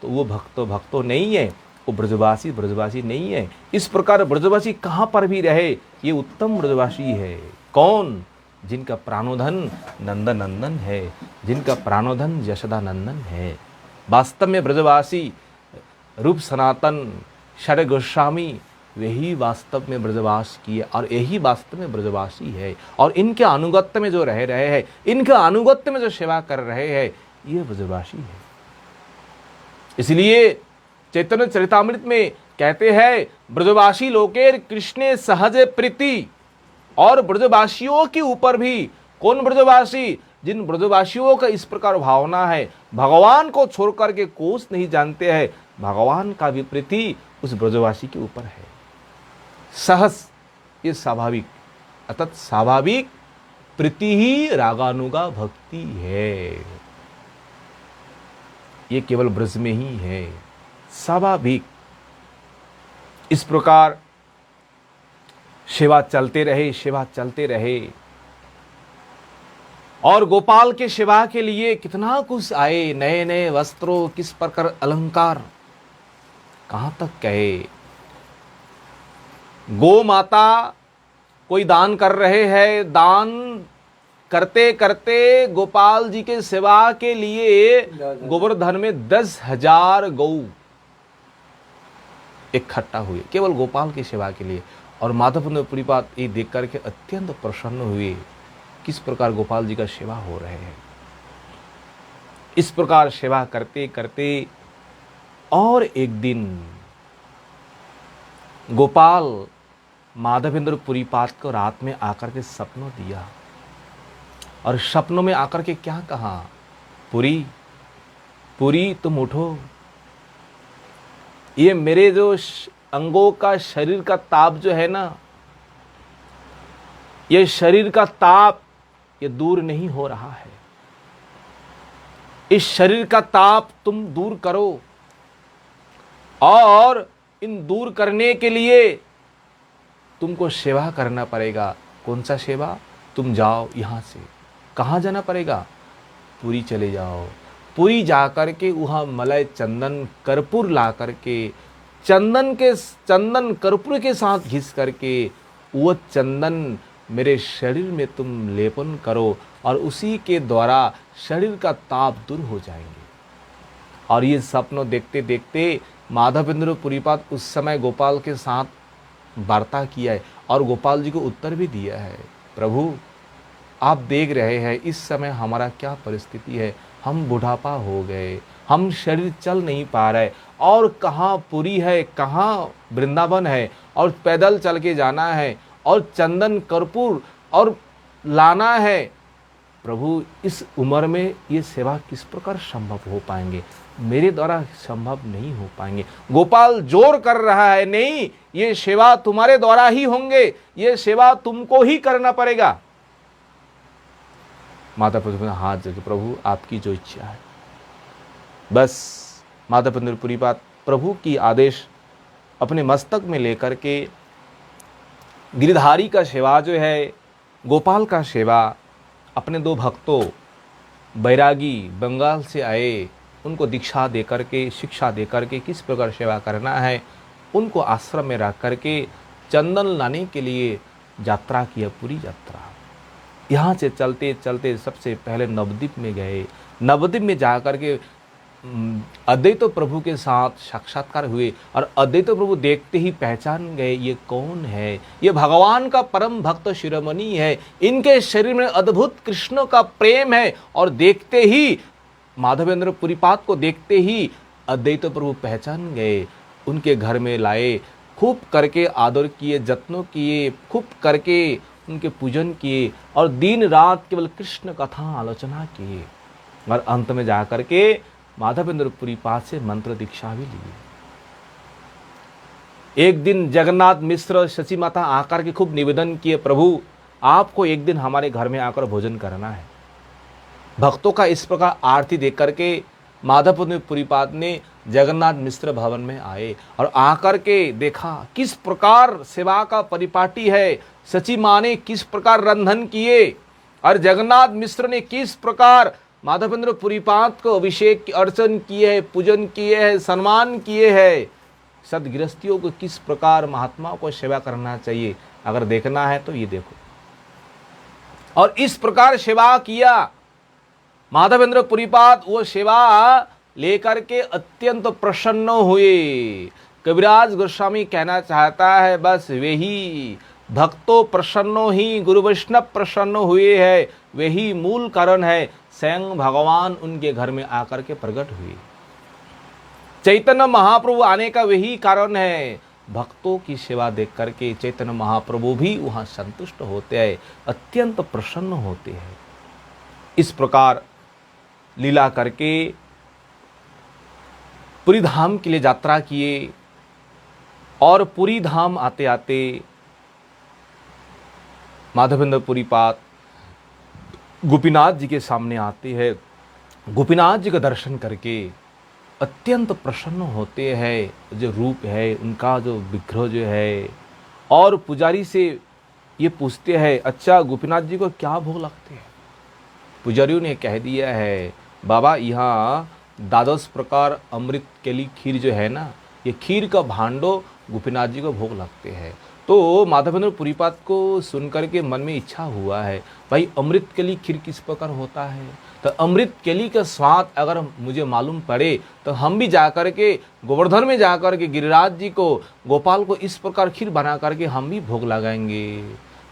तो वो भक्तो नहीं है, वो ब्रजवासी नहीं है। इस प्रकार ब्रजवासी कहाँ पर भी रहे, ये उत्तम ब्रजवासी है। कौन? जिनका प्राणोधन नंदन है, जिनका प्राणोधन यशोदा नंदन है। वास्तव में ब्रजवासी रूप सनातन षड गोस्वामी वही वास्तव में ब्रजवास किए, और यही वास्तव में ब्रजवासी है। और इनके अनुगत्य में जो रह रहे हैं, इनके अनुगत्य में जो सेवा कर रहे हैं, ये ब्रजवासी है। इसलिए चैतन्य चरितामृत में कहते हैं, ब्रजवासी लोकेर कृष्णे सहजे प्रीति। और ब्रजवासियों के ऊपर भी कौन ब्रजवासी? जिन ब्रजवासियों का इस प्रकार भावना है, भगवान को छोड़ करके कोस नहीं जानते हैं, भगवान का भी प्रीति उस ब्रजवासी के ऊपर है। सहस, ये स्वाभाविक, अतः स्वाभाविक प्रीति ही रागानुगा भक्ति है। ये केवल ब्रज में ही है, स्वाभाविक। इस प्रकार सेवा चलते रहे। और गोपाल के सेवा के लिए कितना कुछ आए, नए नए वस्त्रों, किस प्रकार अलंकार, कहां तक कहे। गो माता कोई दान कर रहे हैं, दान करते करते गोपाल जी के सेवा के लिए गोवर्धन में 10,000 गौ इकट्ठा हुए, केवल गोपाल की सेवा के लिए। और माधवपुरी बात ये देख करके अत्यंत प्रसन्न हुए, किस प्रकार गोपाल जी का सेवा हो रहे हैं। इस प्रकार सेवा करते करते और एक दिन गोपाल माधवेंद्र पुरीपाद को रात में आकर के सपनों दिया, और सपनों में आकर के क्या कहा, पुरी तुम उठो, ये मेरे जो अंगों का, शरीर का ताप जो है ना, ये शरीर का ताप ये दूर नहीं हो रहा है। इस शरीर का ताप तुम दूर करो, और इन दूर करने के लिए तुमको सेवा करना पड़ेगा। कौन सा सेवा? तुम जाओ यहाँ से। कहाँ जाना पड़ेगा? पुरी चले जाओ। पुरी जा कर के वहाँ मलय चंदन कर्पूर ला करके चंदन कर्पूर के साथ घिस करके वो चंदन मेरे शरीर में तुम लेपन करो और उसी के द्वारा शरीर का ताप दूर हो जाएंगे। और ये सपनों देखते देखते माधवेंद्र पुरीपाद उस समय गोपाल के साथ वार्ता किया है और गोपाल जी को उत्तर भी दिया है, प्रभु आप देख रहे हैं इस समय हमारा क्या परिस्थिति है, हम बुढ़ापा हो गए, हम शरीर चल नहीं पा रहे, और कहाँ पुरी है, कहाँ वृंदावन है, और पैदल चल के जाना है और चंदन कर्पूर और लाना है। प्रभु इस उम्र में ये सेवा किस प्रकार संभव हो पाएंगे? मेरे द्वारा संभव नहीं हो पाएंगे। गोपाल जोर कर रहा है, नहीं ये सेवा तुम्हारे द्वारा ही होंगे, ये सेवा तुमको ही करना पड़ेगा। माता पिता हाथ जोड़, प्रभु आपकी जो इच्छा है। बस माधवेंद्र पुरीपाद प्रभु की आदेश अपने मस्तक में लेकर के गिरधारी का सेवा जो है, गोपाल का सेवा, अपने दो भक्तों बैरागी बंगाल से आए उनको दीक्षा दे करके, शिक्षा दे करके किस प्रकार सेवा करना है, उनको आश्रम में रख करके चंदन लाने के लिए यात्रा किया, पूरी यात्रा। यहाँ से चलते चलते सबसे पहले नवद्वीप में गए। नवद्वीप में जा कर के अद्वैत प्रभु के साथ साक्षात्कार हुए और अद्वैत प्रभु देखते ही पहचान गए ये कौन है, ये भगवान का परम भक्त शिरोमणि है, इनके शरीर में अद्भुत कृष्ण का प्रेम है। और देखते ही माधवेंद्र पुरीपाद को देखते ही अद्वैत प्रभु पहचान गए, उनके घर में लाए, खूब करके आदर किए, जत्नों किए, खूब करके उनके पूजन किए और दिन रात केवल कृष्ण कथा आलोचना किए। और अंत में जाकर के माधवेंद्र पुरीपाद से मंत्र दीक्षा भी ली। एक दिन जगन्नाथ मिश्र शची माता आकर के खूब निवेदन किए, प्रभु आपको एक दिन हमारे घर में आकर भोजन करना है। भक्तों का इस प्रकार आरती देख करके माधवेंद्र पुरीपाद ने जगन्नाथ मिश्र भवन में आए और आकर के देखा किस प्रकार सेवा का परिपाटी है, सची माँ ने किस प्रकार रंधन किए और जगन्नाथ मिश्र ने किस प्रकार माधवेंद्र पुरीपाद को अभिषेक अर्चन किए है, पूजन किए है, सम्मान किए है। सदगृहस्थियों को किस प्रकार महात्माओं को सेवा करना चाहिए, अगर देखना है तो ये देखो। और इस प्रकार सेवा किया माधवेंद्र पुरीपाद, वो सेवा लेकर के अत्यंत प्रसन्न हुए। कविराज गोस्वामी कहना चाहता है, बस वही भक्तों प्रसन्नो ही गुरु वैष्णव प्रसन्न हुए है, वही मूल कारण है। स्वयं भगवान उनके घर में आकर के प्रकट हुए। चैतन्य महाप्रभु आने का वही कारण है। भक्तों की सेवा देख करके चैतन्य महाप्रभु भी वहां संतुष्ट होते हैं, अत्यंत प्रसन्न होते हैं। इस प्रकार लीला करके पुरी धाम के लिए यात्रा किए और पुरी धाम आते आते माधवेंद्र पुरीपाद गोपीनाथ जी के सामने आते हैं। गोपीनाथ जी का दर्शन करके अत्यंत प्रसन्न होते हैं। जो रूप है उनका, जो विग्रह जो है, और पुजारी से ये पूछते हैं, अच्छा गोपीनाथ जी को क्या भोग लगते हैं? पुजारियों ने कह दिया है, बाबा यहाँ 12 प्रकार अमृत केली खीर जो है ना, ये खीर का भांडो गोपीनाथ जी को भोग लगते हैं। तो माधवेंद्र पुरीपाद को सुनकर के मन में इच्छा हुआ है, भाई अमृत केली खीर किस प्रकार होता है, तो अमृत केली का स्वाद अगर मुझे मालूम पड़े तो हम भी जाकर के गोवर्धन में जाकर के गिरिराज जी को, गोपाल को इस प्रकार खीर बना करके हम भी भोग लगाएंगे।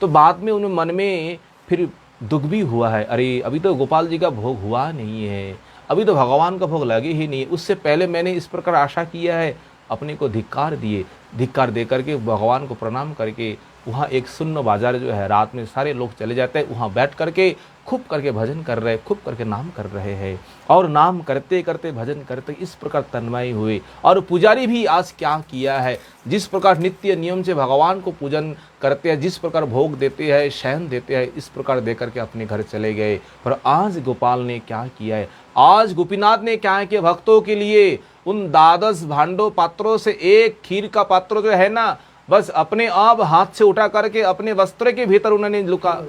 तो बाद में उन्हें मन में फिर दुख भी हुआ है, अरे अभी तो गोपाल जी का भोग हुआ नहीं है, अभी तो भगवान का भोग लगे ही नहीं, उससे पहले मैंने इस प्रकार आशा किया है। अपने को धिक्कार दिए, धिक्कार दे करके भगवान को प्रणाम करके वहाँ एक सुन्न बाजार जो है, रात में सारे लोग चले जाते हैं, वहाँ बैठ करके खूब करके भजन कर रहे, खूब करके नाम कर रहे हैं। और नाम करते करते भजन करते इस प्रकार तन्मय हुए। और पुजारी भी आज क्या किया है, जिस प्रकार नित्य नियम से भगवान को पूजन करते हैं, जिस प्रकार भोग देते हैं, शयन देते हैं, इस प्रकार दे करके अपने घर चले गए। पर आज गोपाल ने क्या किया है, आज गोपीनाथ ने क्या किया, भक्तों के लिए उन 12 भांडों पात्रों से एक खीर का पात्र जो है ना, बस अपने आप हाथ से उठा करके अपने वस्त्र के भीतर उन्होंने लुका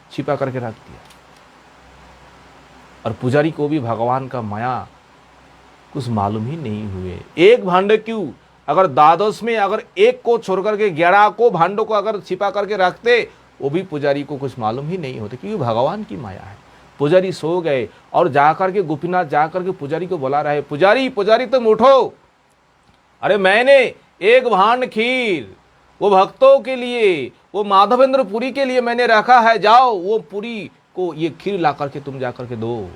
छिपा करके रख दिया। और पुजारी को भी भगवान का माया कुछ मालूम ही नहीं हुए। एक भांड क्यों, अगर द्वादश में अगर एक को छोड़ करके 11 को भांडों को अगर छिपा करके रखते, वो भी पुजारी को कुछ मालूम ही नहीं होता, क्योंकि भगवान की माया है। पुजारी सो गए और जाकर के गोपीनाथ जाकर के पुजारी को बुला रहे, पुजारी पुजारी तुम उठो, अरे मैंने एक भांड खीर वो भक्तों के लिए, वो माधवेंद्र पुरी के लिए मैंने रखा है, जाओ वो पुरी को ये खीर ला करके तुम जाकर के दो।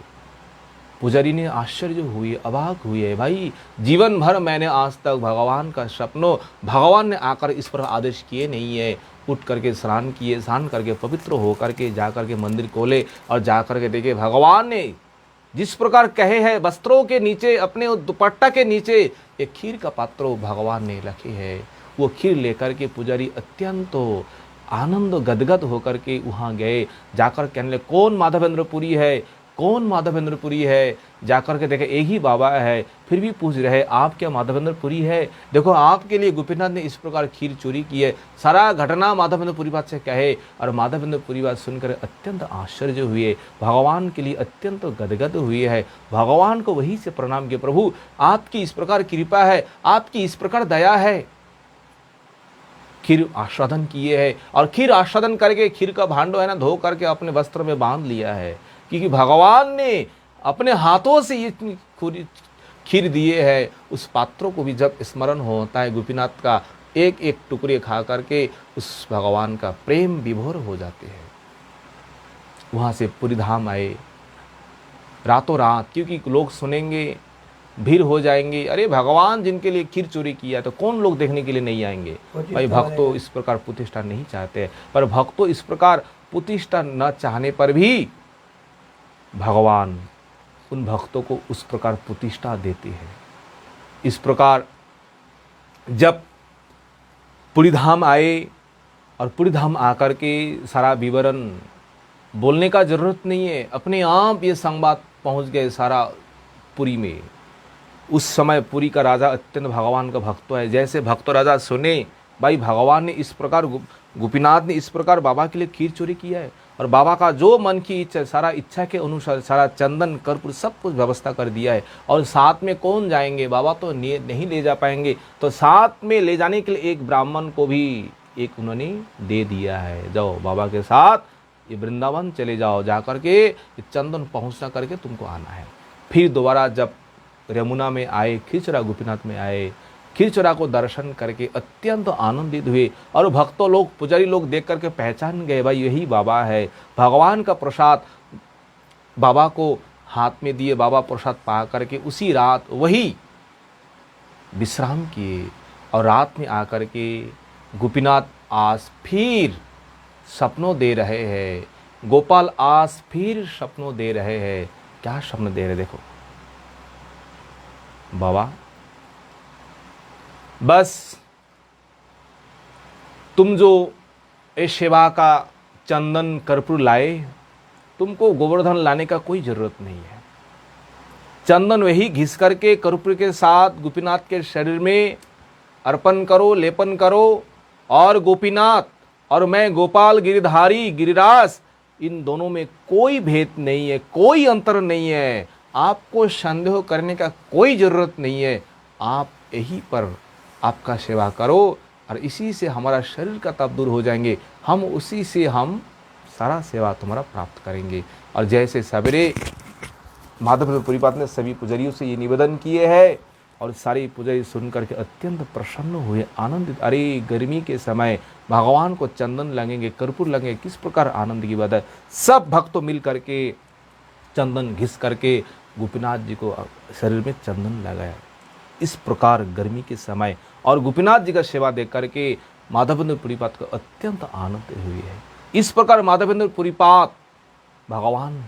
पुजारी ने आश्चर्य हुए, अवाक हुए, भाई जीवन भर मैंने आज तक भगवान का सपनों भगवान ने आकर इस पर आदेश किए नहीं है। उठ करके स्नान किए, स्नान करके पवित्र होकर के जा करके मंदिर खोले और जा करके देखे भगवान ने जिस प्रकार कहे हैं वस्त्रों के नीचे अपने दुपट्टा के नीचे एक खीर का पात्र भगवान ने रखे है। वो खीर लेकर के पुजारी अत्यंत आनंद गदगद होकर के वहाँ गए। जाकर कहने लगे कौन माधवेंद्र पुरी है, कौन माधवेंद्र पुरी है। जाकर के देखे एक ही बाबा है, फिर भी पूछ रहे आप क्या माधवेंद्र पुरी है, देखो आपके लिए गोपीनाथ ने इस प्रकार खीर चोरी की है। सारा घटना माधवेंद्र पुरी बात से कहे और माधवेंद्र पुरी बात सुनकर अत्यंत आश्चर्य हुए, भगवान के लिए अत्यंत गदगद हुए है। भगवान को वही से प्रणाम किए, प्रभु आपकी इस प्रकार कृपा है, आपकी इस प्रकार दया है। खीर आस्वादन किए है और खीर आस्वादन करके खीर का भांडो है ना धो करके अपने वस्त्र में बांध लिया है, क्योंकि भगवान ने अपने हाथों से ये खीर दिए है। उस पात्रों को भी जब स्मरण होता है गोपीनाथ का, एक एक टुकड़े खा करके उस भगवान का प्रेम विभोर हो जाते हैं। वहाँ से पुरी धाम आए रातों रात, क्योंकि लोग सुनेंगे भीड़ हो जाएंगे, अरे भगवान जिनके लिए खीर चोरी किया तो कौन लोग देखने के लिए नहीं आएंगे। भाई भक्तों इस प्रकार प्रतिष्ठा नहीं चाहते, पर भक्तों इस प्रकार प्रतिष्ठा न चाहने पर भी भगवान उन भक्तों को उस प्रकार प्रतिष्ठा देते हैं। इस प्रकार जब पुरी धाम आए और पुरी धाम आकर के सारा विवरण बोलने का जरूरत नहीं है, अपने आप ये संवाद पहुंच गए सारा पुरी में। उस समय पुरी का राजा अत्यंत भगवान का भक्त है। जैसे भक्त राजा सुने भाई भगवान ने इस प्रकार गोपीनाथ ने इस प्रकार बाबा के लिए खीर चोरी किया है और बाबा का जो मन की इच्छा सारा इच्छा के अनुसार सारा चंदन कर्पूर सब कुछ व्यवस्था कर दिया है। और साथ में कौन जाएंगे, बाबा तो नहीं ले जा पाएंगे, तो साथ में ले जाने के लिए एक ब्राह्मण को भी एक उन्होंने दे दिया है, जाओ बाबा के साथ ये वृंदावन चले जाओ, जा करके चंदन पहुँचना करके तुमको आना है। फिर दोबारा जब यमुना में आए, खीरचोरा गोपीनाथ में आए, खीरचोरा को दर्शन करके अत्यंत आनंदित हुए और भक्तों लोग पुजारी लोग देख करके पहचान गए भाई यही बाबा है। भगवान का प्रसाद बाबा को हाथ में दिए, बाबा प्रसाद पा करके उसी रात वही विश्राम किए और रात में आकर के गोपीनाथ आज फिर सपनों दे रहे हैं, गोपाल आज फिर सपनों दे रहे हैं। क्या सपन दे रहे देखो, बाबा बस तुम जो इस सेवा का चंदन कर्पूर लाए, तुमको गोवर्धन लाने का कोई जरूरत नहीं है। चंदन वही घिस करके कर्पूर के साथ गोपीनाथ के शरीर में अर्पण करो, लेपन करो, और गोपीनाथ और मैं गोपाल गिरिधारी गिरिराज इन दोनों में कोई भेद नहीं है, कोई अंतर नहीं है। आपको संदेह करने का कोई ज़रूरत नहीं है। आप यही पर आपका सेवा करो और इसी से हमारा शरीर का ताप दूर हो जाएंगे, हम उसी से हम सारा सेवा तुम्हारा प्राप्त करेंगे। और जैसे सवेरे माधवेंद्र पुरीपाद ने सभी पुजारियों से ये निवेदन किए हैं और सारी पुजारी सुन करके अत्यंत प्रसन्न हुए, आनंदित। अरे गर्मी के समय भगवान को चंदन लगेंगे, कर्पूर लगेंगे, किस प्रकार आनंद की बात है। सब भक्तों मिल करके चंदन घिस करके गोपीनाथ जी को शरीर में चंदन लगाया। इस प्रकार गर्मी के समय और गोपीनाथ जी का सेवा देख करके माधवेंद्र पुरीपाद को अत्यंत आनंद हुई है। इस प्रकार माधवेंद्र पुरीपाद भगवान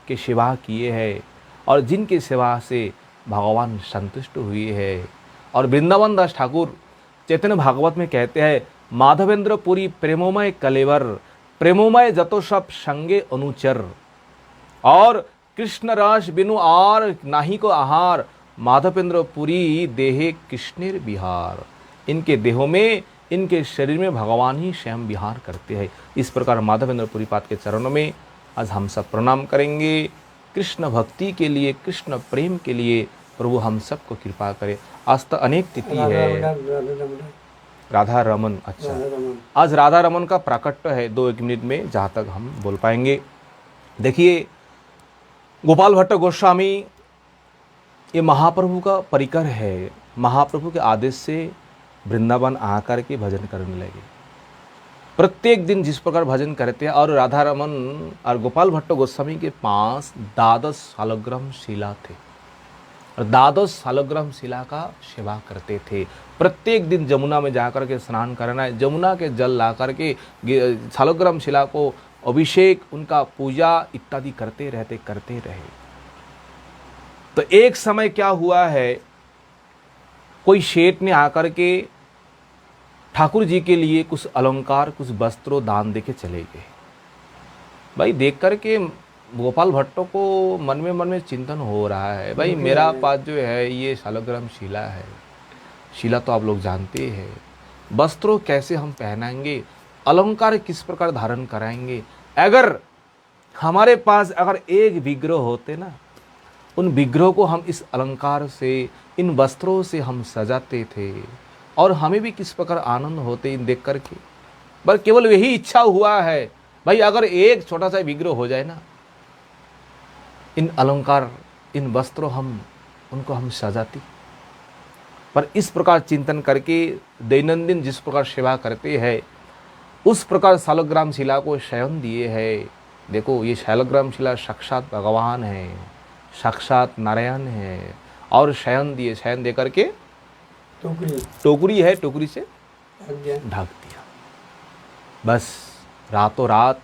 के सेवा किए हैं और जिनकी सेवा से भगवान संतुष्ट हुए हैं। और वृंदावन दास ठाकुर चैतन्य भागवत में कहते हैं, माधवेंद्र पुरी प्रेमोमय कलेवर, प्रेमोमय जतो सब संगे अनुचर, और कृष्ण रस बिनु आर नाही को आहार, माधवेंद्र पुरी देहे कृष्णेर बिहार। इनके देहों में इनके शरीर में भगवान ही स्वयं विहार करते हैं। इस प्रकार माधवेंद्र पुरीपाद के चरणों में आज हम सब प्रणाम करेंगे। कृष्ण भक्ति के लिए, कृष्ण प्रेम के लिए प्रभु हम सबको कृपा करे। आज तो अनेक तिथि है, राधा रमन। अच्छा, आज राधा रमन का प्राकट्य है 2-1 मिनट में जहाँ तक हम बोल पाएंगे। देखिए, गोपाल भट्ट गोस्वामी ये महाप्रभु का परिकर है। महाप्रभु के आदेश से वृंदावन आकर के भजन करने लगे। प्रत्येक दिन जिस प्रकार भजन करते हैं, और राधा रमन और गोपाल भट्ट गोस्वामी के पास 12 शालग्राम शिला थे और 12 शालग्राम शिला का सेवा करते थे। प्रत्येक दिन जमुना में जाकर के स्नान करना है, जमुना के जल ला करके शालग्राम शिला को अभिषेक, उनका पूजा इत्यादि करते रहे। तो एक समय क्या हुआ है, कोई शेठ ने आकर के ठाकुर जी के लिए कुछ अलंकार, कुछ वस्त्रों दान देके चले गए। भाई देख करके गोपाल भट्टों को मन में चिंतन हो रहा है, भाई मेरा पास जो है ये शालग्राम शिला है। शिला तो आप लोग जानते हैं, वस्त्रों कैसे हम पहनाएंगे, अलंकार किस प्रकार धारण कराएंगे। अगर हमारे पास अगर एक विग्रह होते ना, उन विग्रहों को हम इस अलंकार से, इन वस्त्रों से हम सजाते थे और हमें भी किस प्रकार आनंद होते इन देख करके। पर केवल यही इच्छा हुआ है, भाई अगर एक छोटा सा विग्रह हो जाए ना, इन अलंकार, इन वस्त्रों उनको हम सजाती। पर इस प्रकार चिंतन करके दैनंदिन जिस प्रकार सेवा करते हैं, उस प्रकार शालग्राम शिला को शयन दिए है। देखो, ये शालग्राम शिला साक्षात भगवान है, साक्षात नारायण है, और शयन दिए, शयन दे करके टोकरी है, टोकरी से ढक दिया। बस रातों रात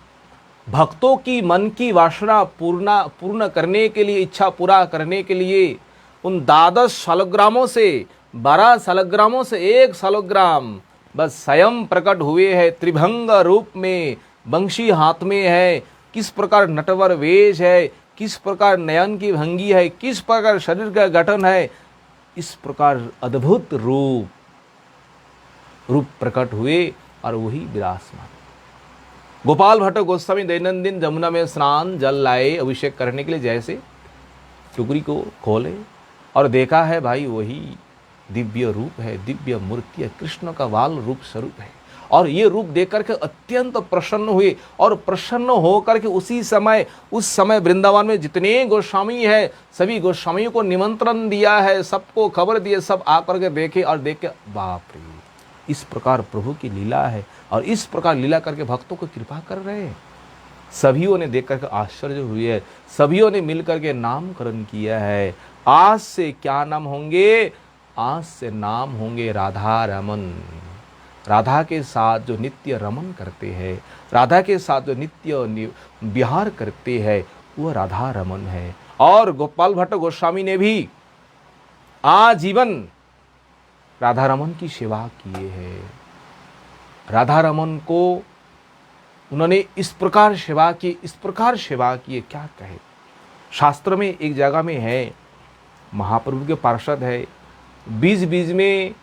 भक्तों की मन की वासना पूर्ण करने के लिए, इच्छा पूरा करने के लिए उन 12 शालग्रामों से, 12 शालग्रामों से 1 शालग्राम बस स्वयं प्रकट हुए हैं त्रिभंग रूप में। बंशी हाथ में है, किस प्रकार नटवर वेश है, किस प्रकार नयन की भंगी है, किस प्रकार शरीर का गठन है, इस प्रकार अद्भुत रूप प्रकट हुए और वही विराजमान। गोपाल भट्ट गोस्वामी दैनंदिन जमुना में स्नान जल लाए अभिषेक करने के लिए, जैसे टुकड़ी को खोले और देखा है भाई वही दिव्य रूप है, दिव्य मूर्ति है, कृष्ण का वाल रूप स्वरूप है। और ये रूप देख करके अत्यंत प्रसन्न हुए और प्रसन्न होकर के उस समय वृंदावन में जितने गोस्वामी है, सभी गोस्वामियों को निमंत्रण दिया है, सबको खबर दिए, सब आकर के देखे और देख के बाप रे, इस प्रकार प्रभु की लीला है और इस प्रकार लीला करके भक्तों को कृपा कर रहे हैं। सभीयों ने देख करके आश्चर्य हुए है, सभीयों ने मिलकर के नामकरण किया है। आज से क्या नाम होंगे? आज से नाम होंगे राधा रमन। राधा के साथ जो नित्य रमन करते हैं, राधा के साथ जो नित्य विहार करते हैं, वह राधा रमन है। और गोपाल भट्ट गोस्वामी ने भी आजीवन राधा रमन की सेवा किए हैं। राधा रमन को उन्होंने इस प्रकार सेवा की, इस प्रकार सेवा की, क्या कहे। शास्त्र में एक जगह में है, महाप्रभु के पार्षद है, बीच बीच में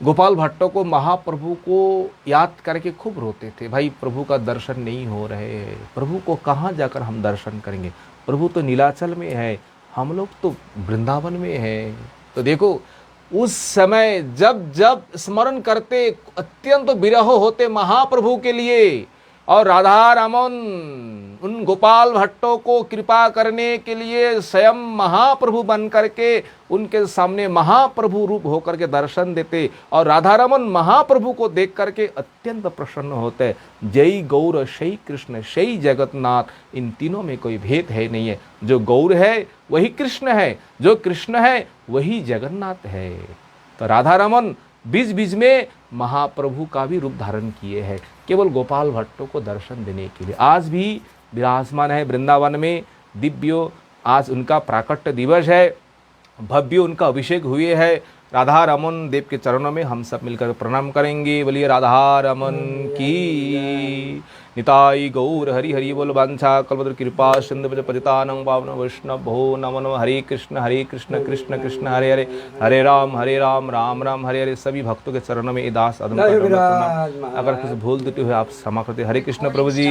गोपाल भट्टों को महाप्रभु को याद करके खूब रोते थे, भाई प्रभु का दर्शन नहीं हो रहे हैं, प्रभु को कहाँ जाकर हम दर्शन करेंगे, प्रभु तो नीलाचल में है, हम लोग तो वृंदावन में है। तो देखो उस समय जब जब स्मरण करते, अत्यंत विरह होते महाप्रभु के लिए, और राधा रमन उन गोपाल भट्टों को कृपा करने के लिए स्वयं महाप्रभु बन करके उनके सामने महाप्रभु रूप होकर के दर्शन देते, और राधा रमन महाप्रभु को देख करके अत्यंत प्रसन्न होते। जय गौर शई कृष्ण शई जगन्नाथ, इन तीनों में कोई भेद है नहीं है। जो गौर है वही कृष्ण है, जो कृष्ण है वही जगन्नाथ है। तो राधा रमन बीच बीच में महाप्रभु का भी रूप धारण किए हैं, केवल गोपाल भट्टों को दर्शन देने के लिए। आज भी विराजमान है वृंदावन में दिव्यो। आज उनका प्राकट्य दिवस है, भव्य उनका अभिषेक हुए है, राधा रमन देव के चरणों में हम सब मिलकर प्रणाम करेंगे। बोलिए राधा रमन की। निताई गौर हरि हरि बोल। वांछा कल्पतरु कृपा सिंधु पतितानां पावन वैष्णवो नमो नमः। हरे कृष्ण कृष्ण कृष्ण हरे हरे, हरे राम राम राम हरे हरे। सभी भक्तों के चरणों में दास अदम प्रणाम। अगर कुछ भूल त्रुटि हुई आप क्षमा करते। हरे कृष्ण प्रभु जी।